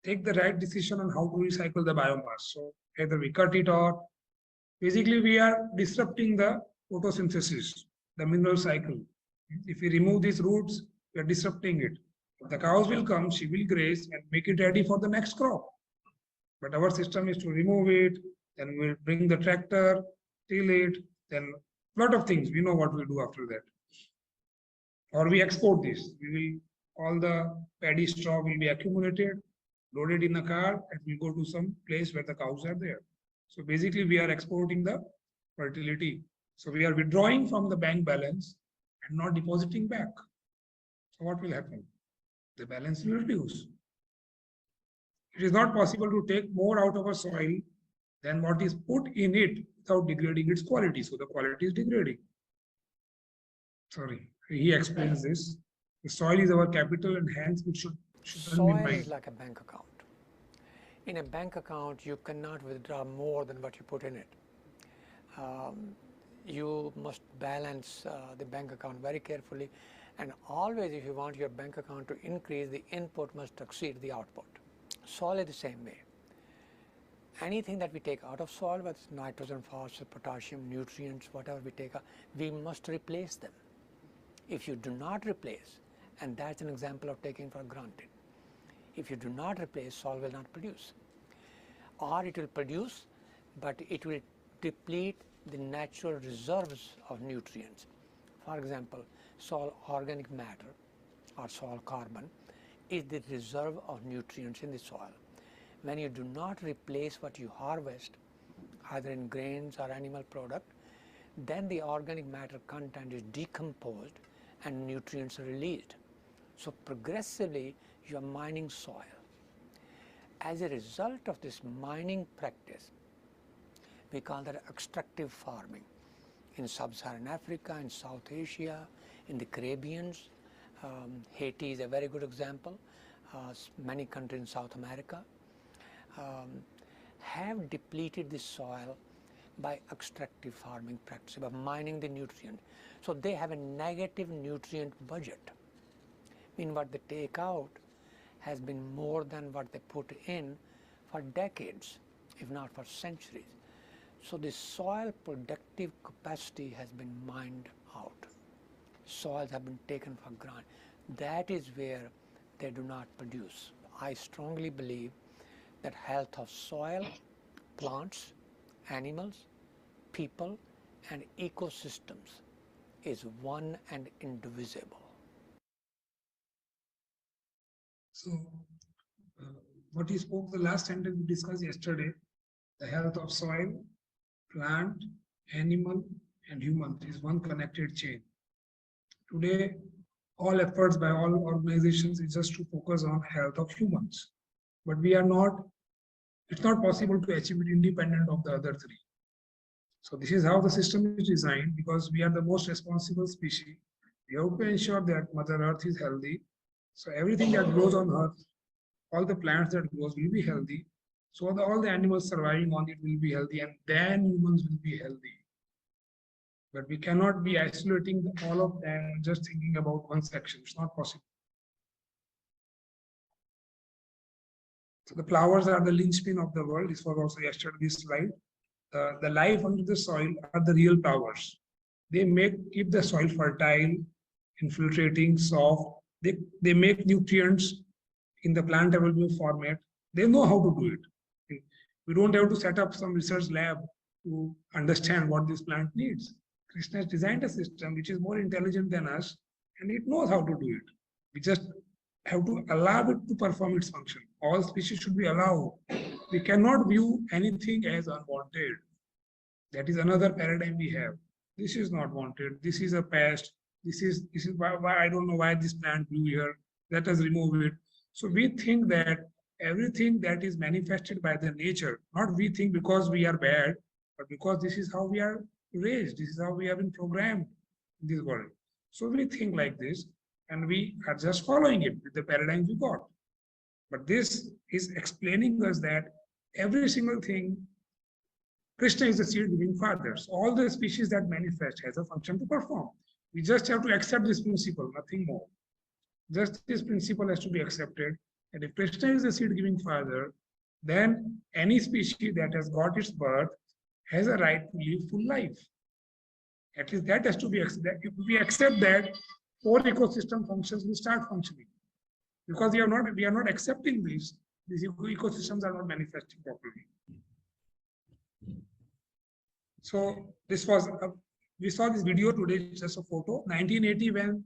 Take the right decision on how to recycle the biomass. So either we cut it or basically we are disrupting the photosynthesis, the mineral cycle. If we remove these roots, we are disrupting it. The cows will come, she will graze and make it ready for the next crop. But our system is to remove it, then we'll bring the tractor, till it, then a lot of things. We know what we'll do after that. Or we export this. All the paddy straw will be accumulated, loaded in a car, and we go to some place where the cows are there. So basically we are exporting the fertility. So we are withdrawing from the bank balance and not depositing back. So what will happen? The balance will reduce. It is not possible to take more out of a soil than what is put in it without degrading its quality. So the quality is degrading. Sorry, he explains this. The soil is our capital and hence it should Soil be is like a bank account. In a bank account, you cannot withdraw more than what you put in it. You must balance the bank account very carefully, and always if you want your bank account to increase, the input must exceed the output. Soil is the same way. Anything that we take out of soil, whether it's nitrogen, phosphorus, potassium, nutrients, whatever we take out, we must replace them. If you do not replace, and that's an example of taking for granted, if you do not replace, soil will not produce. Or it will produce, but it will deplete the natural reserves of nutrients. For example, soil organic matter or soil carbon is the reserve of nutrients in the soil. When you do not replace what you harvest, either in grains or animal product, then the organic matter content is decomposed and nutrients are released. So progressively you are mining soil. As a result of this mining practice, we call that extractive farming. In sub-Saharan Africa, in South Asia, in the Caribbean, Haiti is a very good example, many countries in South America have depleted the soil by extractive farming practice, by mining the nutrient. So they have a negative nutrient budget. I mean, what they take out has been more than what they put in for decades, if not for centuries. So the soil productive capacity has been mined out. Soils have been taken for granted. That is where they do not produce. I strongly believe that health of soil, plants, animals, people, and ecosystems is one and indivisible. So what he spoke, the last sentence we discussed yesterday, the health of soil, plant, animal, and human is one connected chain. Today, all efforts by all organizations is just to focus on health of humans. But we are not, it's not possible to achieve it independent of the other three. So this is how the system is designed, because we are the most responsible species. We have to ensure that Mother Earth is healthy. So everything that grows on Earth, all the plants that grows will be healthy. So all the animals surviving on it will be healthy, and then humans will be healthy. But we cannot be isolating all of them, just thinking about one section. It's not possible. So the flowers are the linchpin of the world. This was also yesterday's slide. The life under the soil are the real flowers. They keep the soil fertile, infiltrating, soft. They make nutrients in the plant available format. They know how to do it. We don't have to set up some research lab to understand what this plant needs. Krishna has designed a system which is more intelligent than us, and it knows how to do it. We just have to allow it to perform its function. All species should be allowed. We cannot view anything as unwanted. That is another paradigm we have. This is not wanted. This is a pest. This is why I don't know why this plant grew here. Let us remove it. So we think that everything that is manifested by the nature, not we think because we are bad, but because this is how we are raised. This is how we have been programmed in this world. So we think like this, and we are just following it with the paradigm we got. But this is explaining us that every single thing, Krishna is the seed-giving father. So all the species that manifest has a function to perform. We just have to accept this principle, nothing more. Just this principle has to be accepted. And if Krishna is the seed-giving father, then any species that has got its birth has a right to live full life. At least that has to be accepted. If we accept that, all ecosystem functions will start functioning. Because we are not accepting this, these ecosystems are not manifesting properly. So this was, we saw this video today, just a photo. 1980, when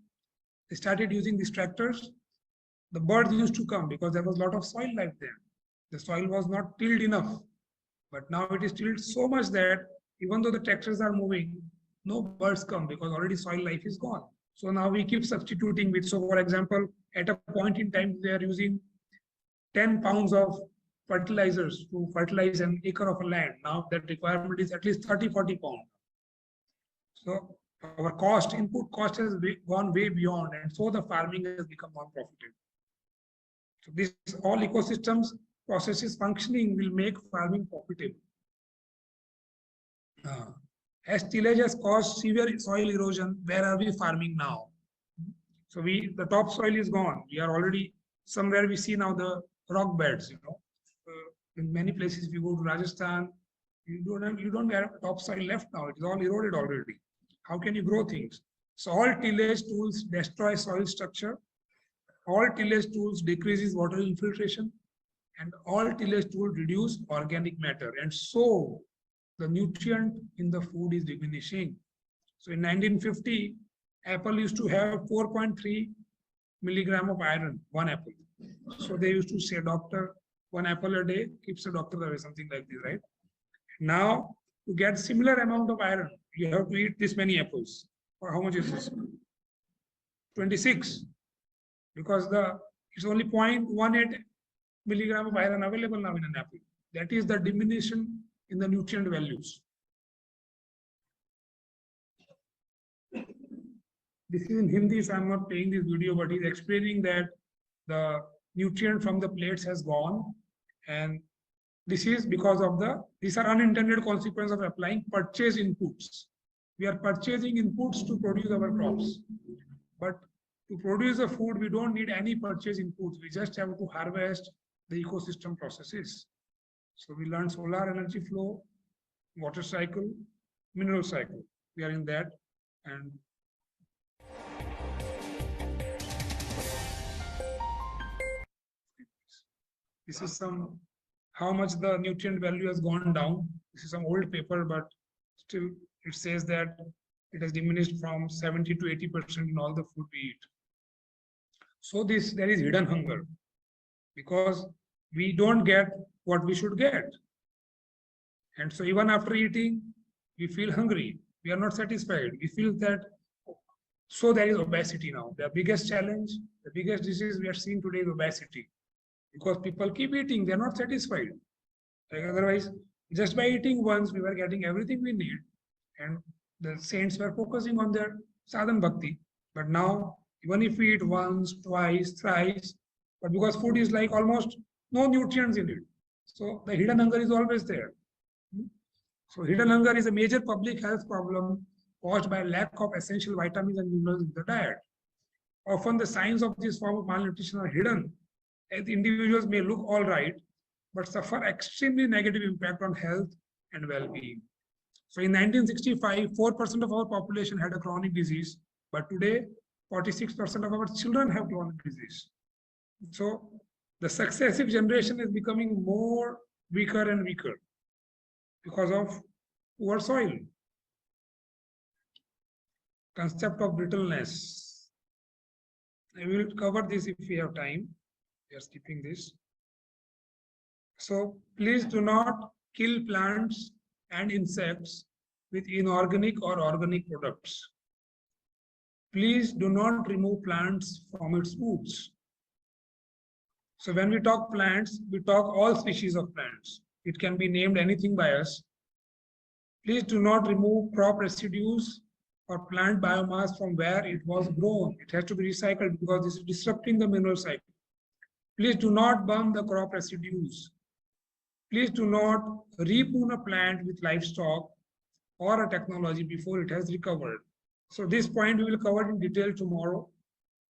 they started using these tractors, the birds used to come because there was a lot of soil life there. The soil was not tilled enough. But now it is tilled so much that even though the tractors are moving, no birds come because already soil life is gone. So now we keep substituting with, so for example, at a point in time, they are using 10 pounds of fertilizers to fertilize an acre of a land. Now that requirement is at least 30, 40 pounds. So our input cost has gone way beyond, and so the farming has become non-profitable. So this all ecosystems processes functioning will make farming profitable. As tillage has caused severe soil erosion, where are we farming now? So the topsoil is gone. We are already somewhere. We see now the rock beds. In many places, if you go to Rajasthan, you don't have topsoil left now. It is all eroded already. How can you grow things? So all tillage tools destroy soil structure. All tillage tools decreases water infiltration, and all tillage tools reduce organic matter. And so the nutrient in the food is diminishing. So in 1950, apple used to have 4.3 milligram of iron, one apple. So they used to say, doctor, one apple a day keeps the doctor away, something like this, right? Now, to get similar amount of iron, you have to eat this many apples. Or how much is this? 26. Because it's only 0.18 milligram of iron available now in an apple. That is the diminution in the nutrient values. This is in Hindi, so I'm not playing this video, but he's explaining that the nutrient from the plates has gone, and this is because of these are unintended consequences of applying purchase inputs. We are purchasing inputs to produce our crops, but to produce the food, we don't need any purchase inputs. We just have to harvest the ecosystem processes. So we learn solar energy flow, water cycle, mineral cycle. We are in that, and this is how much the nutrient value has gone down. This is some old paper, but still it says that it has diminished from 70 to 80% in all the food we eat. So there is hidden hunger because we don't get what we should get. And so even after eating, we feel hungry. We are not satisfied. We feel that, so there is obesity now. The biggest challenge, the biggest disease we are seeing today is obesity. Because people keep eating, they are not satisfied. Like otherwise, just by eating once, we were getting everything we need. And the saints were focusing on their sadhana bhakti. But now, even if we eat once, twice, thrice, but because food is like almost no nutrients in it. So the hidden hunger is always there. So hidden hunger is a major public health problem caused by lack of essential vitamins and minerals in the diet. Often the signs of this form of malnutrition are hidden. As individuals may look all right, but suffer extremely negative impact on health and well-being. So in 1965, 4% of our population had a chronic disease, but today 46% of our children have chronic disease. So the successive generation is becoming more weaker and weaker because of poor soil. Concept of brittleness. I will cover this if we have time. We are skipping this. So please do not kill plants and insects with inorganic or organic products. Please do not remove plants from its roots. So when we talk plants, we talk all species of plants. It can be named anything by us. Please do not remove crop residues or plant biomass from where it was grown. It has to be recycled because this is disrupting the mineral cycle. Please do not burn the crop residues. Please do not reprune a plant with livestock or a technology before it has recovered. So this point we will cover in detail tomorrow.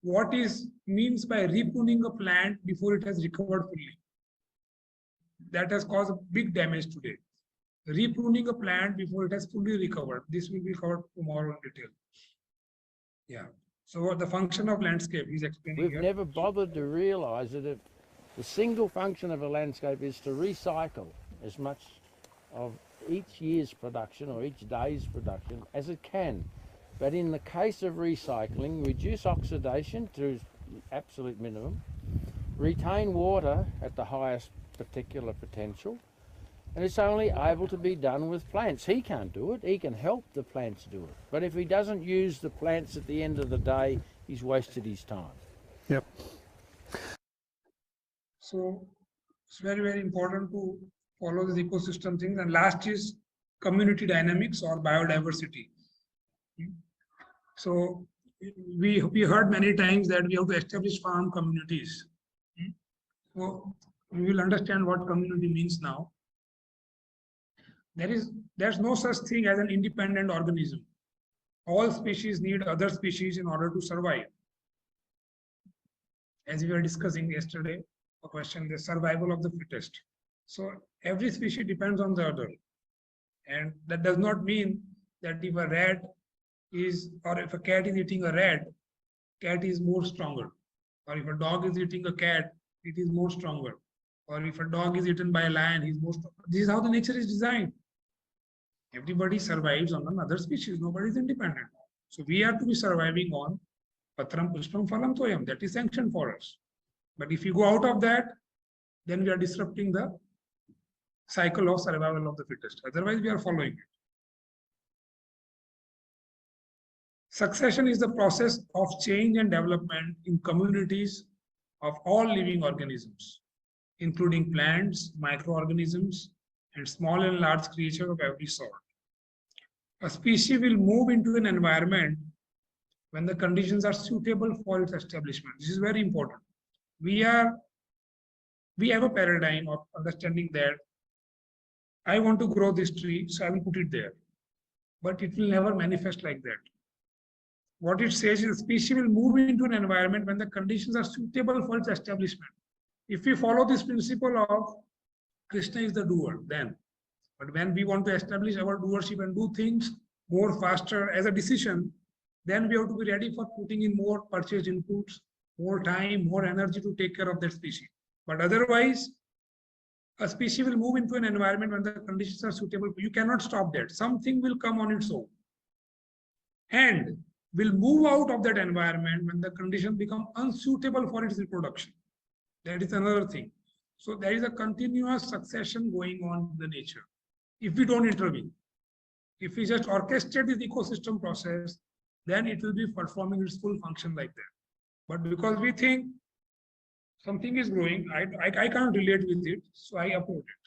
What is means by repruning a plant before it has recovered fully? That has caused big damage today. Repruning a plant before it has fully recovered. This will be covered tomorrow in detail. Yeah. So what the function of landscape is explaining We've here. never bothered to realise that if the single function of a landscape is to recycle as much of each year's production or each day's production as it can. But in the case of recycling, reduce oxidation to absolute minimum, retain water at the highest particular potential, and it's only able to be done with plants. He can't do it, he can help the plants do it. But if he doesn't use the plants at the end of the day, he's wasted his time. Yep. So it's very, very important to follow this ecosystem thing. And last is community dynamics or biodiversity. So we heard many times that we have to establish farm communities. So we will understand what community means now. There's no such thing as an independent organism. All species need other species in order to survive. As we were discussing yesterday, a question, the survival of the fittest. So every species depends on the other. And that does not mean that if a rat is, or if a cat is eating a rat, cat is more stronger. Or if a dog is eating a cat, it is more stronger. Or if a dog is eaten by a lion, he's more stronger. This is how the nature is designed. Everybody survives on another species. Nobody is independent. So we are to be surviving on Patram Pushpam Phalam Toyam. That is sanctioned for us. But if you go out of that, then we are disrupting the cycle of survival of the fittest. Otherwise, we are following it. Succession is the process of change and development in communities of all living organisms, including plants, microorganisms, and small and large creatures of every sort. A species will move into an environment when the conditions are suitable for its establishment. This is very important. We have a paradigm of understanding that I want to grow this tree, so I will put it there. But it will never manifest like that. What it says is the species will move into an environment when the conditions are suitable for its establishment. If we follow this principle of Krishna is the doer, then. But when we want to establish our doership and do things more faster as a decision, then we have to be ready for putting in more purchased inputs, more time, more energy to take care of that species. But otherwise, a species will move into an environment when the conditions are suitable. You cannot stop that. Something will come on its own. And will move out of that environment when the conditions become unsuitable for its reproduction. That is another thing. So there is a continuous succession going on in the nature. If we don't intervene, if we just orchestrate this ecosystem process, then it will be performing its full function like that. But because we think something is growing, I can't relate with it, so I uproot it.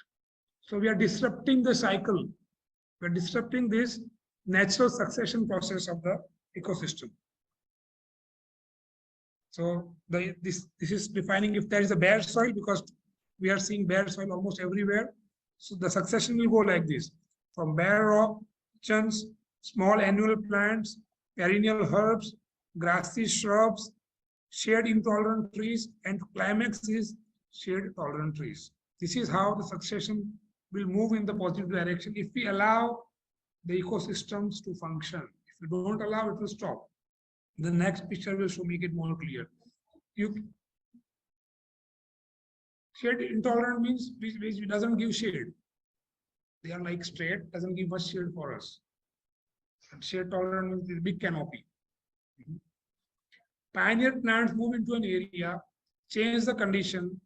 So we are disrupting the cycle. We are disrupting this natural succession process of the ecosystem. So this is defining if there is a bare soil, because we are seeing bare soil almost everywhere. So the succession will go like this: from bare rock, chunks, small annual plants, perennial herbs, grassy shrubs, shade intolerant trees, and climax is shade tolerant trees. This is how the succession will move in the positive direction if we allow the ecosystems to function. If we don't allow, it will stop. The next picture will show make it more clear. Shade intolerant means which doesn't give shade. They are like straight, doesn't give much shade for us. And shade tolerant means big canopy. Pioneer plants move into an area, change the condition,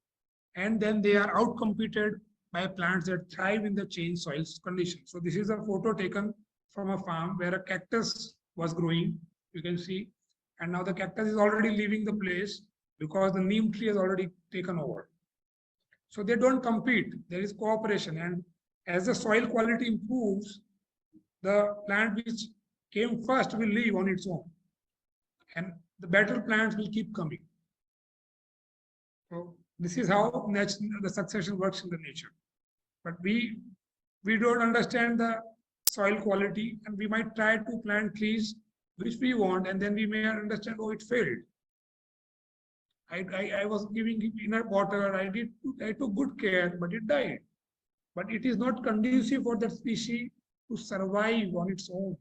and then they are outcompeted by plants that thrive in the changed soil conditions. So this is a photo taken from a farm where a cactus was growing, you can see, and now the cactus is already leaving the place because the neem tree has already taken over. So they don't compete, there is cooperation, and as the soil quality improves, the plant which came first will live on its own, and the better plants will keep coming. So this is how the succession works in the nature. But we don't understand the soil quality, and we might try to plant trees which we want, and then we may understand, oh, it failed. I was giving it enough water, I took good care, but it died. But it is not conducive for that species to survive on its own.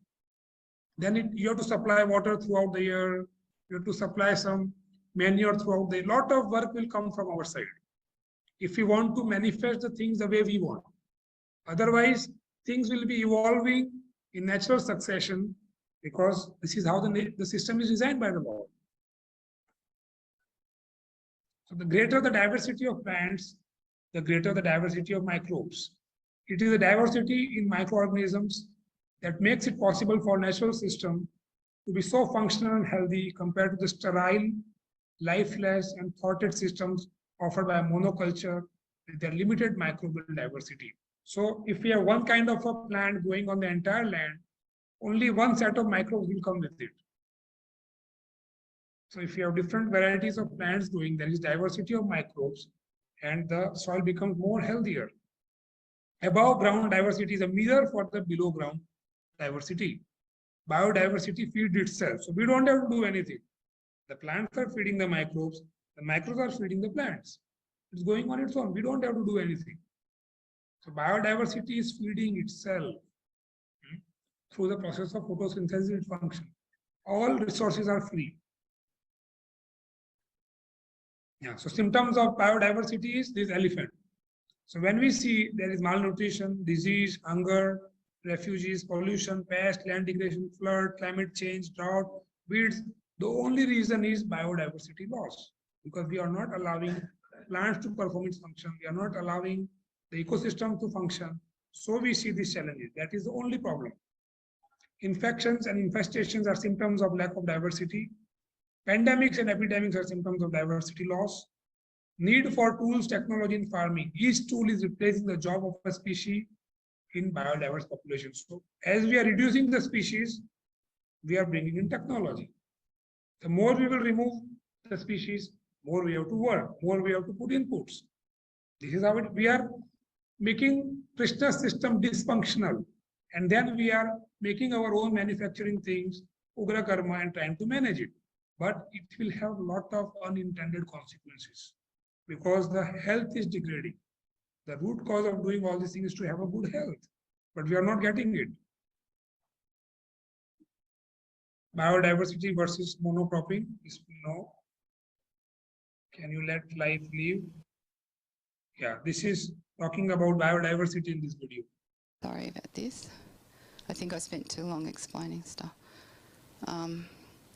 Then you have to supply water throughout the year, you have to supply some manure throughout the year. A lot of work will come from our side if we want to manifest the things the way we want. Otherwise, things will be evolving in natural succession, because this is how the system is designed by the Lord. So the greater the diversity of plants, the greater the diversity of microbes. It is the diversity in microorganisms that makes it possible for natural system to be so functional and healthy compared to the sterile, lifeless, and thwarted systems offered by monoculture with their limited microbial diversity. So if we have one kind of a plant growing on the entire land, only one set of microbes will come with it. So if you have different varieties of plants growing, there is diversity of microbes, and the soil becomes more healthier. Above ground diversity is a mirror for the below ground diversity. Biodiversity feeds itself. So we don't have to do anything. The plants are feeding the microbes are feeding the plants. It's going on its own. We don't have to do anything. So biodiversity is feeding itself through the process of photosynthesis function. All resources are free. Yeah, so symptoms of biodiversity is this elephant. So when we see there is malnutrition, disease, hunger, refugees, pollution, pest, land degradation, flood, climate change, drought, weeds, the only reason is biodiversity loss, because we are not allowing plants to perform its function. We are not allowing the ecosystem to function. So we see these challenges. That is the only problem. Infections and infestations are symptoms of lack of diversity. Pandemics and epidemics are symptoms of diversity loss. Need for tools, technology in farming. Each tool is replacing the job of a species in biodiverse populations. So as we are reducing the species, we are bringing in technology. The more we will remove the species, more we have to work, more we have to put inputs. This is how we are making Krishna's system dysfunctional. And then we are making our own manufacturing things, Ugra Karma, and trying to manage it. But it will have a lot of unintended consequences because the health is degrading. The root cause of doing all these things is to have a good health, but we are not getting it. Biodiversity versus monocropping is no. Can you let life live? Yeah, this is talking about biodiversity in this video. Sorry about this. I think I spent too long explaining stuff.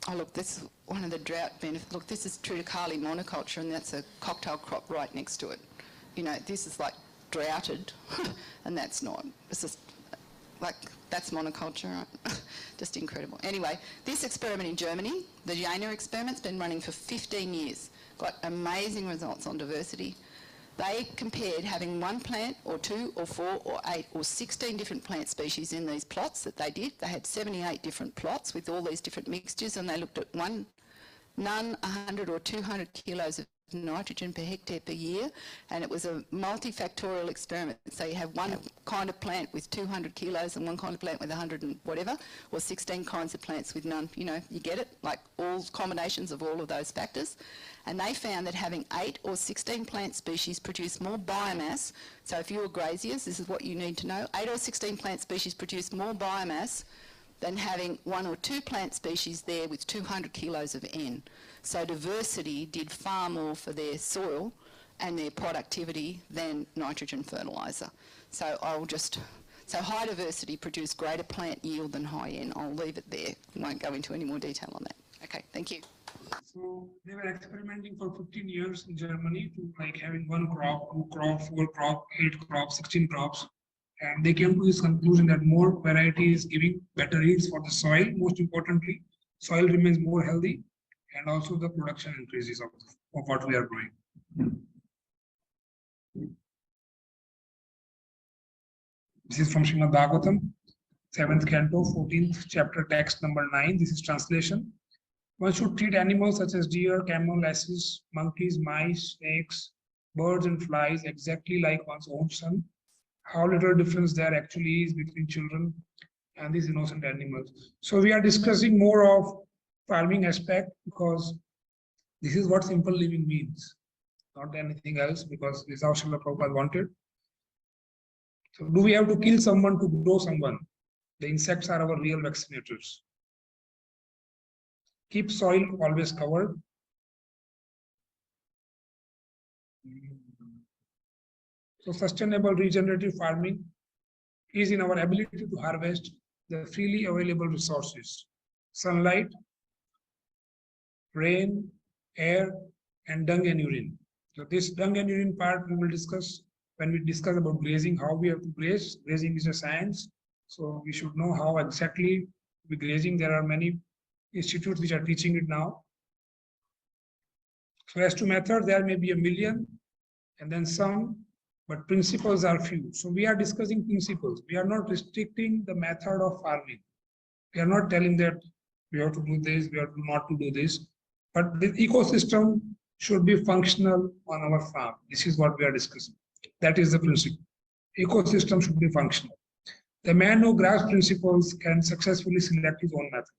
Oh, look, this is one of the drought benefits. Look, this is triticale monoculture, and that's a cocktail crop right next to it. You know, this is like droughted, and that's not. It's just like, that's monoculture, right? Just incredible. Anyway, this experiment in Germany, the Jena experiment's been running for 15 years. Got amazing results on diversity. They compared having one plant or 2 or 4 or 8 or 16 different plant species in these plots that they did. They had 78 different plots with all these different mixtures, and they looked at none, 100 or 200 kilos of nitrogen per hectare per year, and it was a multifactorial experiment. So you have one kind of plant with 200 kilos and one kind of plant with 100 and whatever, or 16 kinds of plants with none. You know, you get it, like all combinations of all of those factors. And they found that having 8 or 16 plant species produce more biomass. So if you're graziers, this is what you need to know. 8 or 16 plant species produce more biomass than having 1 or 2 plant species there with 200 kilos of N. So diversity did far more for their soil and their productivity than nitrogen fertiliser. So so high diversity produced greater plant yield than high N. I'll leave it there. I won't go into any more detail on that. Okay, thank you. So they were experimenting for 15 years in Germany to like having 1 crop, 2 crop, 4 crop, 8 crops, 16 crops. And they came to this conclusion that more variety is giving better yields for the soil. Most importantly, soil remains more healthy, and also the production increases of what we are growing. This is from Srimad Bhagavatam, 7th canto, 14th chapter, text number 9. This is translation. One should treat animals such as deer, camel, asses, monkeys, mice, snakes, birds, and flies exactly like one's own son. How little difference there actually is between children and these innocent animals. So we are discussing more of farming aspect because this is what simple living means, not anything else, because this is how Srila Prabhupada wanted. So do we have to kill someone to grow someone? The insects are our real vaccinators. Keep soil always covered. So sustainable regenerative farming is in our ability to harvest the freely available resources: sunlight, rain, air, and dung and urine. So this dung and urine part we will discuss when we discuss about grazing, how we have to graze. Grazing is a science, so we should know how exactly we grazing. There are many institutes which are teaching it now. So as to method, there may be a million and then some, but principles are few. So we are discussing principles. We are not restricting the method of farming. We are not telling that we have to do this, we have to not to do this, but the ecosystem should be functional on our farm. This is what we are discussing. That is the principle. Ecosystem should be functional. The man who grasps principles can successfully select his own method.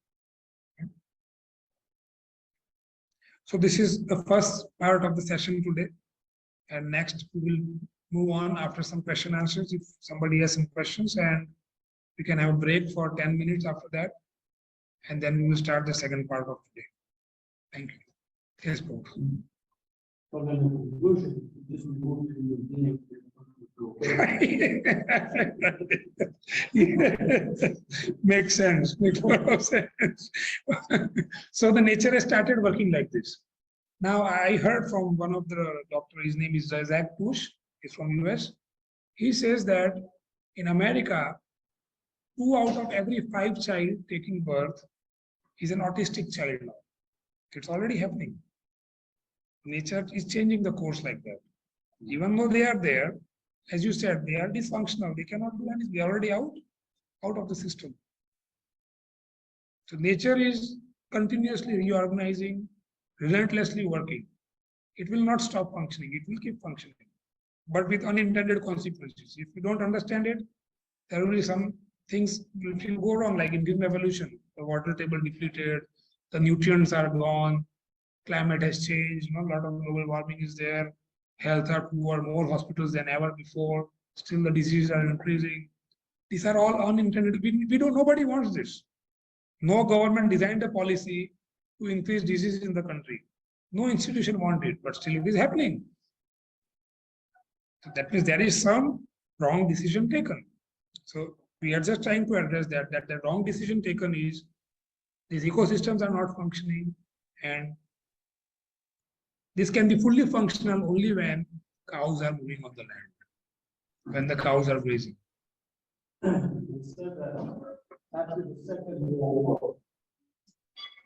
So this is the first part of the session today. And next we will move on after some question answers if somebody has some questions, and we can have a break for 10 minutes after that. And then we will start the second part of today. Thank you. Yes, Prabhu. So then in conclusion, this will move to the beginning. Makes sense. Makes a lot of sense. So the nature has started working like this. Now I heard from one of the doctor, his name is Zach Push, he's from US. He says that in America, 2 out of every 5 child taking birth is an autistic child now. It's already happening. Nature is changing the course like that. Even though they are there, as you said, they are dysfunctional. They cannot do anything. They are already out of the system. So nature is continuously reorganizing, relentlessly working. It will not stop functioning. It will keep functioning, but with unintended consequences. If you don't understand it, there will be some things which will go wrong, like in green revolution. The water table depleted, the nutrients are gone, climate has changed, a lot of global warming is there, health are poor, more hospitals than ever before, still the diseases are increasing. These are all unintended. Nobody wants this. No government designed a policy to increase diseases in the country. No institution wants it, but still it is happening. So that means there is some wrong decision taken. So we are just trying to address that the wrong decision taken is these ecosystems are not functioning, and this can be fully functional only when cows are moving on the land, when the cows are grazing. He said that after the Second World War,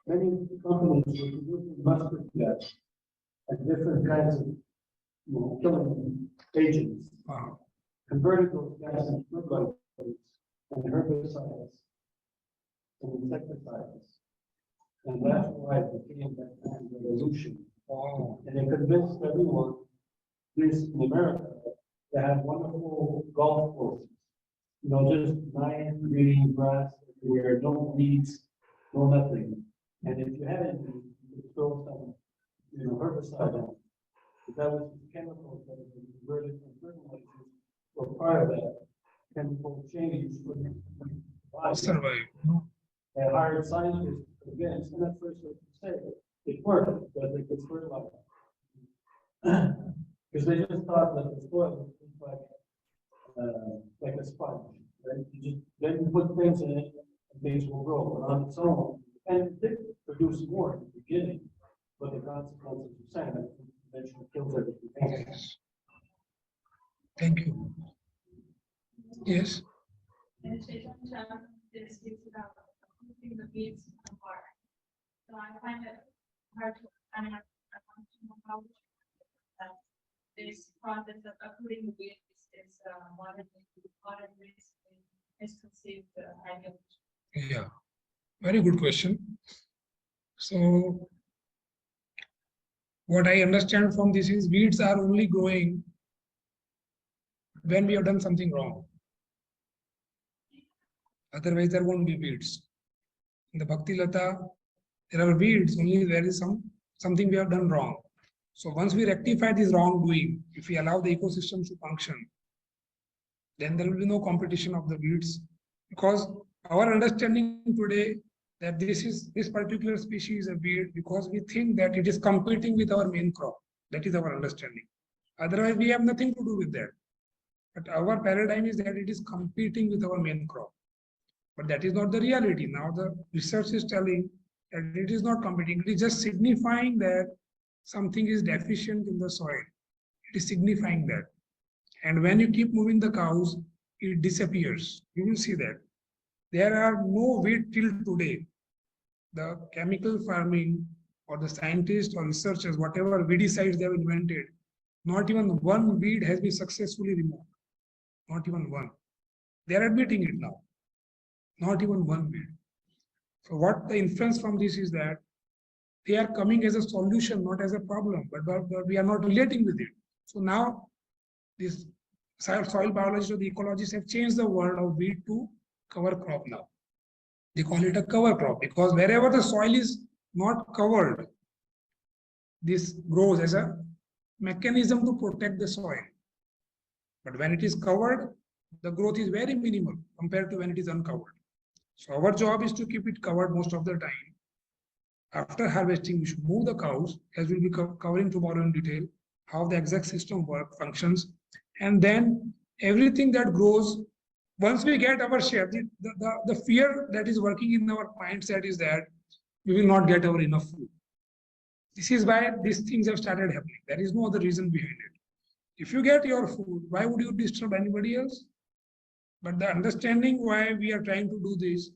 many companies were producing mustard gas and different kinds of killing agents, converted those gases into fertilizers and herbicides and insecticides. And that's why it became that kind of revolution Wow. And they convinced everyone, this in America, to have wonderful golf courses. You know, just nice green grass everywhere, no weeds, no nothing. And if you had any, you could throw some, you know, herbicide on. But that was chemicals that were converted from fertilizers were part of that chemical change for the body. Survive. They hired scientists to convince, and at first they said it worked, that they could fertilize. Because they just thought that the soil was like a sponge, right? You just then you put things in it, and things will grow on its own. And it did produce more in the beginning, but the consequences of sand eventually kills everything. Yes. Thank you. Yes. And Chaitanya is speaks about keeping the beads apart. So I find it hard to, I want to know how this process of uprooting the beads is modern misconceived ideology. Yeah. Very good question. So what I understand from this is weeds are only growing when we have done something wrong. Otherwise, there won't be weeds. In the Bhakti Lata, there are weeds only there is something we have done wrong. So once we rectify this wrongdoing, if we allow the ecosystem to function, then there will be no competition of the weeds, because our understanding today that this particular species is a weed because we think that it is competing with our main crop. That is our understanding. Otherwise, we have nothing to do with that. But our paradigm is that it is competing with our main crop. But that is not the reality. Now the research is telling that it is not competing. It is just signifying that something is deficient in the soil. It is signifying that. And when you keep moving the cows, it disappears. You will see that. There are no weed till today. The chemical farming or the scientists or researchers, whatever weedicides they have invented, not even one weed has been successfully removed. Not even one. They are admitting it now. Not even one weed. So what the inference from this is that they are coming as a solution, not as a problem, but we are not relating with it. So now this soil biologists or the ecologists have changed the word of weed to cover crop now. They call it a cover crop because wherever the soil is not covered, this grows as a mechanism to protect the soil. But when it is covered, the growth is very minimal compared to when it is uncovered. So our job is to keep it covered most of the time. After harvesting, we should move the cows, as we'll be covering tomorrow in detail, how the exact system functions. And then everything that grows, once we get our share, the fear that is working in our mindset is that we will not get our enough food. This is why these things have started happening. There is no other reason behind it. If you get your food, why would you disturb anybody else? But the understanding why we are trying to do this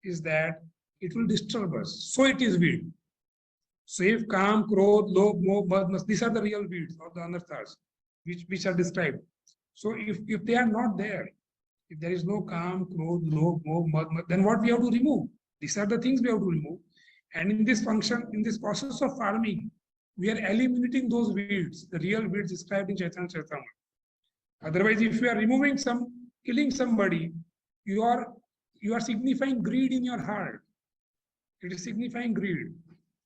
is that it will disturb us. So it is weed. So if Kam, Krodh, Lobh, Moh, Mad, these are the real weeds or the anarthas, which are described. So if they are not there, if there is no Kam, Krodh, Lobh, Moh, Mad, then what we have to remove? These are the things we have to remove. And in this function, in this process of farming, we are eliminating those weeds, the real weeds described in Chaitanya Charitamrita. Otherwise, if you are removing killing somebody, you are signifying greed in your heart. It is signifying greed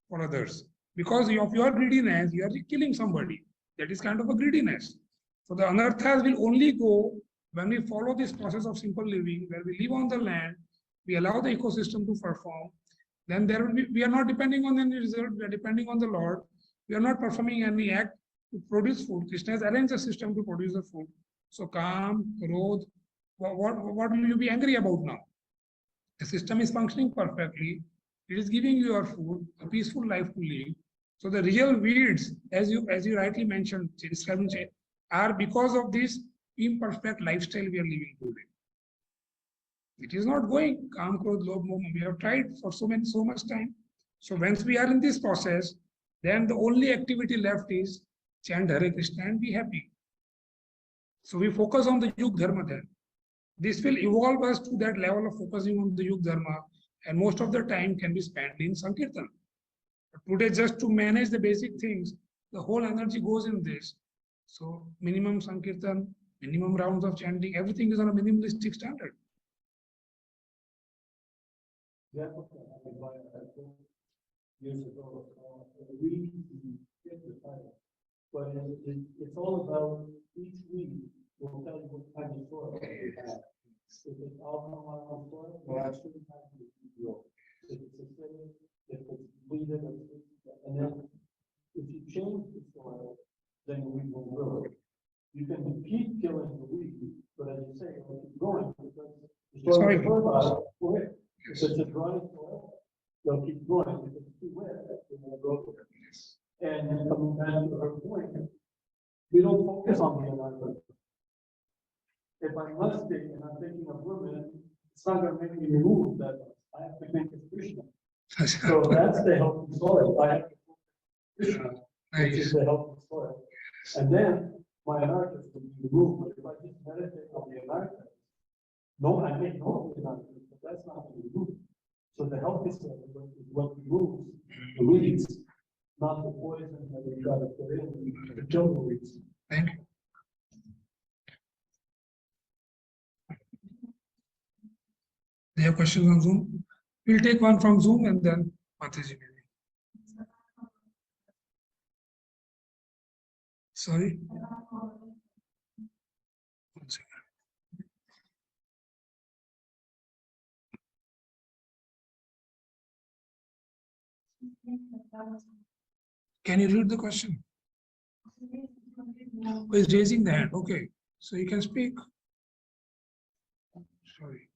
for others. Because of your greediness, you are killing somebody. That is kind of a greediness. So the anarthas will only go when we follow this process of simple living, where we live on the land, we allow the ecosystem to perform. Then there will be, we are not depending on any result, we are depending on the Lord. We are not performing any act to produce food. Krishna has arranged a system to produce the food. So Kam, Krodh, what will you be angry about now? The system is functioning perfectly. It is giving you your food, a peaceful life to live. So the real weeds, as you rightly mentioned, are because of this imperfect lifestyle we are living today. It is not going Kam, Krodh, Lobh, Moh. We have tried for so much time. So once we are in this process, then the only activity left is chant Hare Krishna and be happy. So we focus on the Yug Dharma then. This will evolve us to that level of focusing on the Yug Dharma, and most of the time can be spent in Sankirtan. Today, just to manage the basic things, the whole energy goes in this. So minimum sankirtan, minimum rounds of chanting, everything is on a minimalistic standard. Yeah, years ago, we get the title, but it's all about each week will tell you what kind of soil you have. If it's alkaline soil, well, that's certain kind of grow. If it's acidic, if it's bleeded, and then if you change the soil, then the weed will grow. You can keep killing the weed, but as you say, it'll keep growing because the soil is fertile. If it's a dry soil, they'll keep growing. If it's too wet, it won't grow. And coming back to her point, we don't focus on the environment. If I'm lusting and I'm thinking of women, it's not going to make me remove that. I have to think of Krishna. So that's the healthy soil. I have to focus on Krishna, which is the healthy soil. And then my anarchist will be removed. But if I just meditate on the anarchist, no, I may know the anarchist, but that's not going to remove. So the healthy soil is what removes the weeds, not the poison that we try to put in to kill the weeds. Thank you. There are questions on Zoom? We'll take one from Zoom and then Mataji. Sorry? One second. Can you read the question? Who is raising the hand? Okay, so you can speak. Sorry.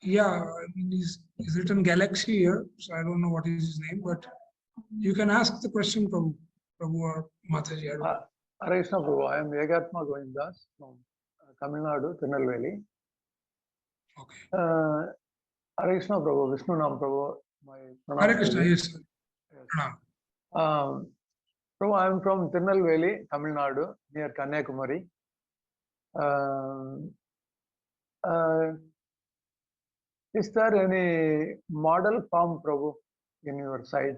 Yeah, I mean, he's written Galaxy here, so I don't know what is his name, but you can ask the question, Prabhu or Mataji. Hare Krishna, Prabhu. I am Yegatma Govindas from Tamil Nadu, Tirunelveli. Okay. Hare Krishna, Prabhu. Visnunam, Prabhu. Hare Krishna, yes, sir. Yes. Prabhu, I am from Tirunelveli, Tamil Nadu, near Kanyakumari. Is there any model farm, Prabhu, in your side?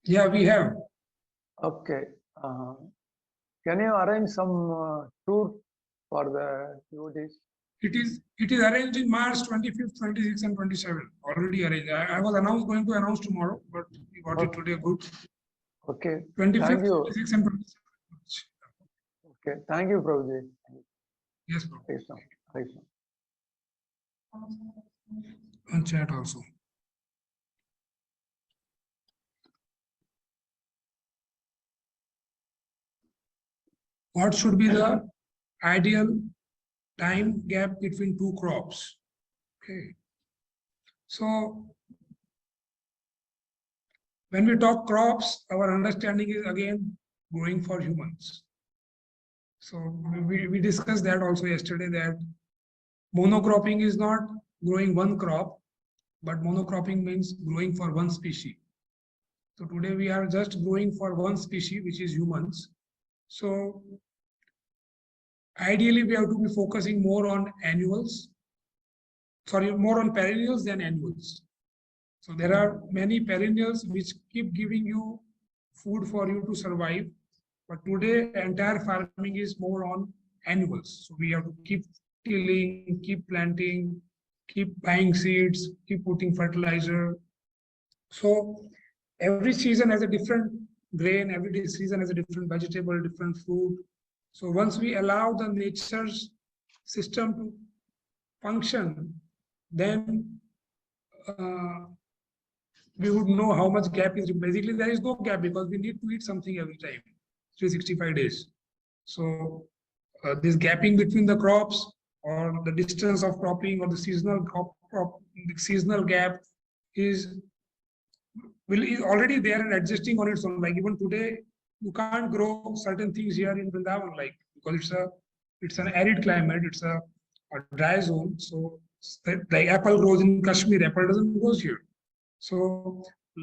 Yeah, we have. Okay. Can you arrange some tour for the devotees? It is arranged in March 25th, 26th, and 27th. Already arranged. I was going to announce tomorrow, but we got it today. Good. Okay. 25th, Thank you. 26th, and 27th. Okay. Thank you, Prabhuji. Yes, Prabhu. Krishna. Krishna. On chat also. What should be the ideal time gap between two crops? Okay. So when we talk crops, our understanding is again growing for humans. So we discussed that also yesterday, that monocropping is not growing one crop, but monocropping means growing for one species. So today we are just growing for one species, which is humans. So ideally we have to be focusing more on more on perennials than annuals. So there are many perennials which keep giving you food for you to survive. But today entire farming is more on annuals. So we have to keep tilling, keep planting, keep buying seeds, keep putting fertilizer. So every season has a different grain, every season has a different vegetable, different fruit. So once we allow the nature's system to function, then we would know how much gap is. Basically, there is no gap because we need to eat something every time, 365 days. So this gapping between the crops or the distance of cropping or the seasonal gap is already there and adjusting on its own. Like even today, you can't grow certain things here in Vrindavan, like because it's an arid climate, it's a dry zone. So like apple grows in Kashmir, apple doesn't grow here. So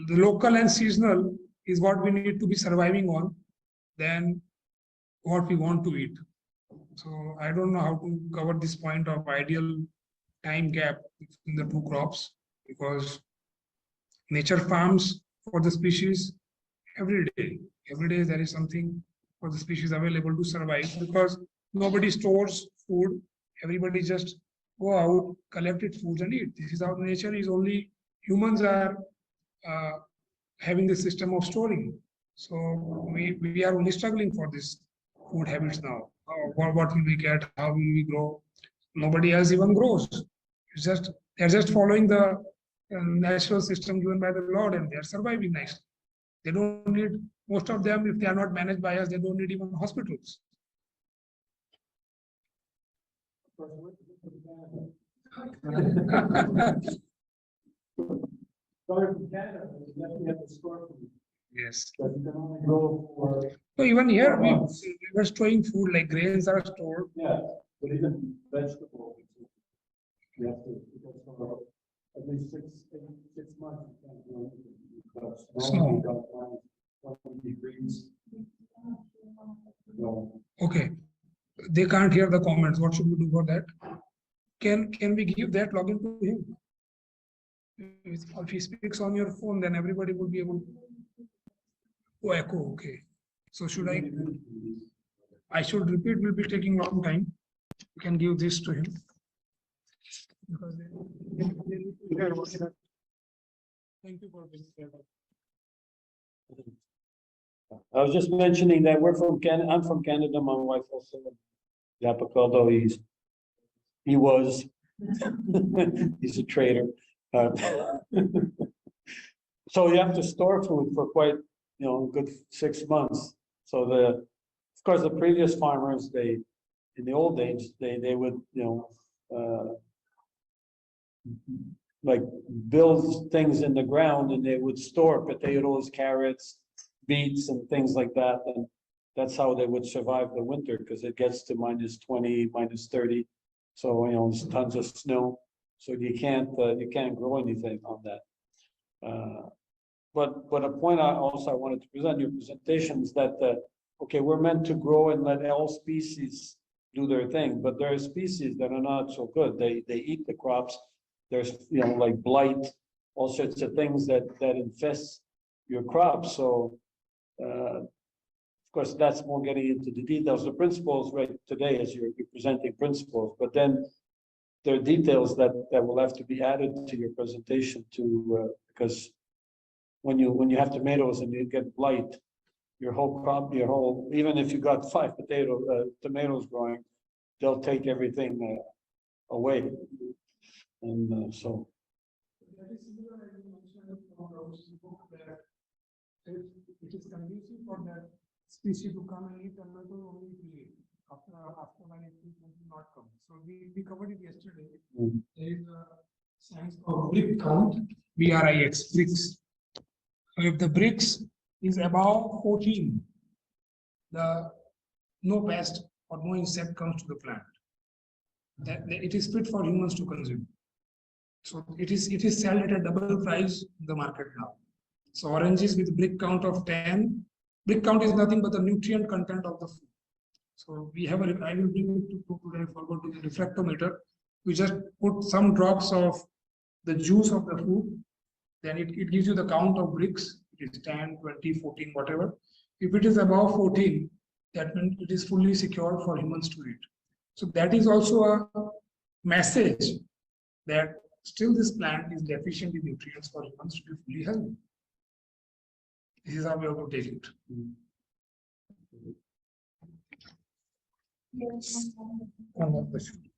the local and seasonal is what we need to be surviving on than what we want to eat. So I don't know how to cover this point of ideal time gap between the two crops, because nature farms for the species every day. Every day there is something for the species available to survive, because nobody stores food. Everybody just go out, collect it food and eat. This is how nature is. Only humans are uh, having the system of storing. So we are only struggling for this food habits now. What will we get? How will we grow? Nobody else even grows. It's just they're just following the natural system given by the Lord, and they're surviving nicely. They don't need, most of them, if they are not managed by us, they don't need even hospitals. Yes. So even here, we were storing food, like grains are stored. Yeah, but even vegetables, you have to, because for at least 6 months, you can't do anything. Because Snow. you don't want 20 degrees. No. Okay, they can't hear the comments. What should we do for that? Can we give that login to him? If he speaks on your phone, then everybody would be able to echo. Okay. So should I should repeat, will be taking long time. You can give this to him. Because thank you for this. I was just mentioning that we're from Canada. I'm from Canada. My wife also. Although he was, he's a traitor. So you have to store food for quite, a good 6 months. So of course, the previous farmers, in the old days, they would, like build things in the ground, and they would store potatoes, carrots, beets, and things like that. And that's how they would survive the winter, because it gets to -20, -30. So, there's tons of snow. So you can't grow anything on that. But a point I wanted to present in your presentation is that, okay, we're meant to grow and let all species do their thing, but there are species that are not so good. They eat the crops. There's, like blight, all sorts of things that infest your crops. So, of course, that's more getting into the details. The principles right today, as you're presenting principles, but then there are details that will have to be added to your presentation because when you have tomatoes and you get blight, your whole crop, even if you got 5 tomatoes growing, they'll take everything away. And so. That is similar as you mentioned from Prabhu's book, that it is conducive for that species to come and eat tomato only to eat. After when it will not come. So we covered it yesterday. There is a science called brick count, BRIX, bricks. So if the bricks is above 14, no pest or no insect comes to the plant. That it is fit for humans to consume. So it is sold at a double price in the market now. So oranges with brick count of 10. Brick count is nothing but the nutrient content of the food. So we have I will bring it to today. I forgot to the refractometer. We just put some drops of the juice of the food. Then it gives you the count of bricks. It is 10, 20, 14, whatever. If it is above 14, that means it is fully secure for humans to eat. So that is also a message that still this plant is deficient in nutrients for humans to be fully healthy. This is how we have to take it. Yes. One more question.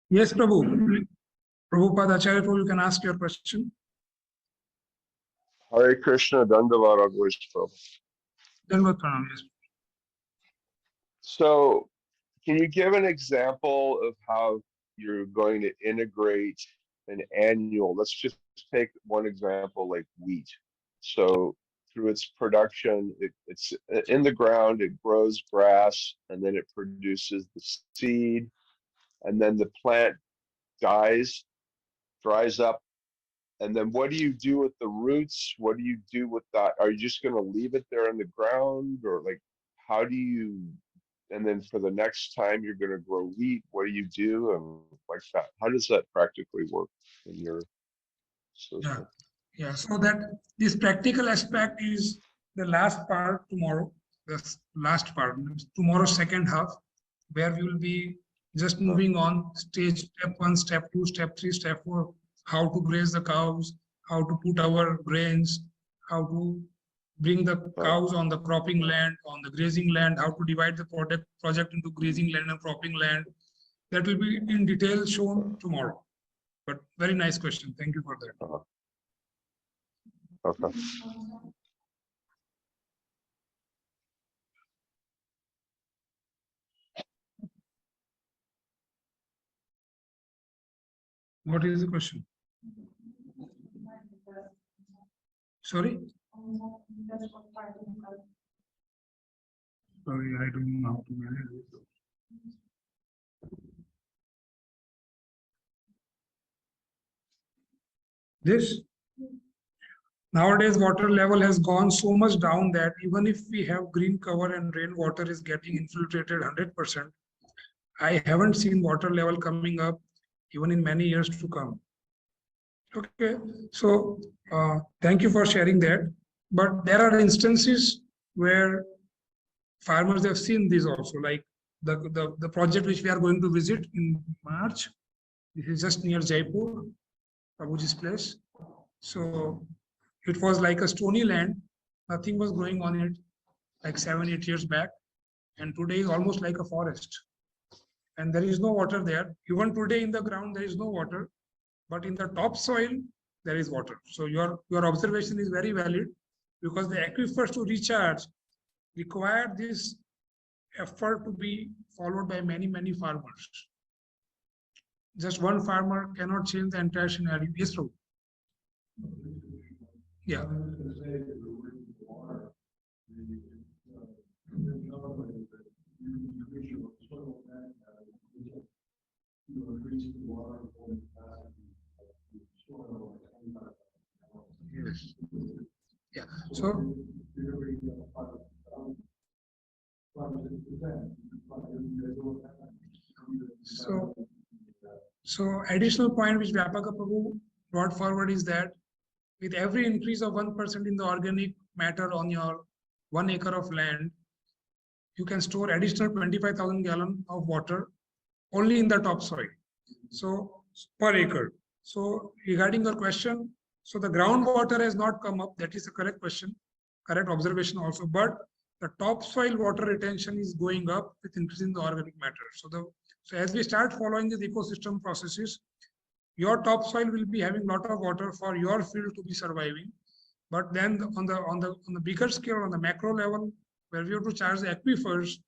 Yes, Prabhu. Prabhupada Acharya, you can ask your question. Hare Krishna, Dandavad Prabhu. Dandavad Pranam, yes. So, can you give an example of how you're going to integrate an annual? Let's just take one example, like wheat. So, through its production, it's in the ground, it grows grass, and then it produces the seed, and then the plant dies, dries up, And then what do you do with the roots? What do you do with that? Are you just going to leave it there on the ground, or like, how do you, and then for the next time you're going to grow wheat, what do you do? And like that, how does that practically work in your system? Yeah. So that this practical aspect is the last part tomorrow, the last part, tomorrow's second half, where we will be just moving on stage, step 1, step 2, step 3, step 4, how to graze the cows, how to put our grains, how to bring the cows on the cropping land, on the grazing land, how to divide the project into grazing land and cropping land. That will be in detail shown tomorrow. But very nice question. Thank you for that. Okay. What is the question? Sorry? Sorry, I don't know how to manage it. This? Nowadays, water level has gone so much down that even if we have green cover and rainwater is getting infiltrated 100%, I haven't seen water level coming up even in many years to come. Okay, so thank you for sharing that. But there are instances where farmers have seen this also, like the project which we are going to visit in March. This is just near Jaipur, Prabhuji's place. So it was like a stony land. Nothing was growing on it like 7-8 years back. And today is almost like a forest. And there is no water there. Even today in the ground, there is no water. But in the topsoil, there is water. So your observation is very valid, because the aquifers to recharge require this effort to be followed by many, many farmers. Just one farmer cannot change the entire scenario. Yes, Prabhu. Yeah. Yes. Yeah. So additional point which Vyapaka Prabhu brought forward is that with every increase of 1% in the organic matter on your 1 acre of land, you can store additional 25,000 gallons of water only in the topsoil. So per acre. So regarding your question, so the groundwater has not come up. That is a correct question, correct observation also. But the topsoil water retention is going up with increasing the organic matter. So as we start following the ecosystem processes, your topsoil will be having a lot of water for your field to be surviving. But then on the bigger scale, on the macro level, where we have to charge the aquifers,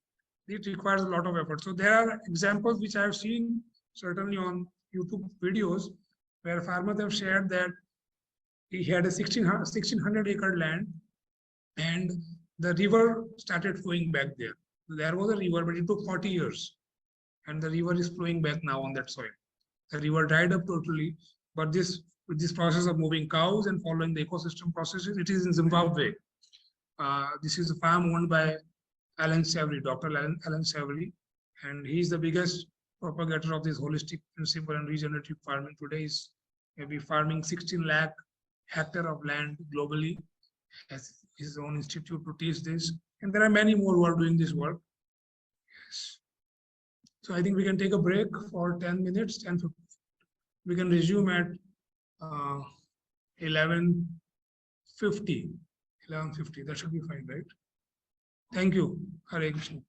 it requires a lot of effort. So there are examples which I have seen certainly on YouTube videos where farmers have shared that he had a 1600 acre land and the river started flowing back there. There was a river, but it took 40 years. And the river is flowing back now on that soil. The river dried up totally, but this process of moving cows and following the ecosystem processes, it is in Zimbabwe. This is a farm owned by Alan Savory, Dr. Alan Savory, and he is the biggest propagator of this holistic principle and regenerative farming today. Is maybe farming 16 lakh hectare of land globally, has his own institute to teach this, and there are many more who are doing this work. Yes. So I think we can take a break for 10 minutes and we can resume at 11:50. That should be fine, right? Thank you. Hare Krishna.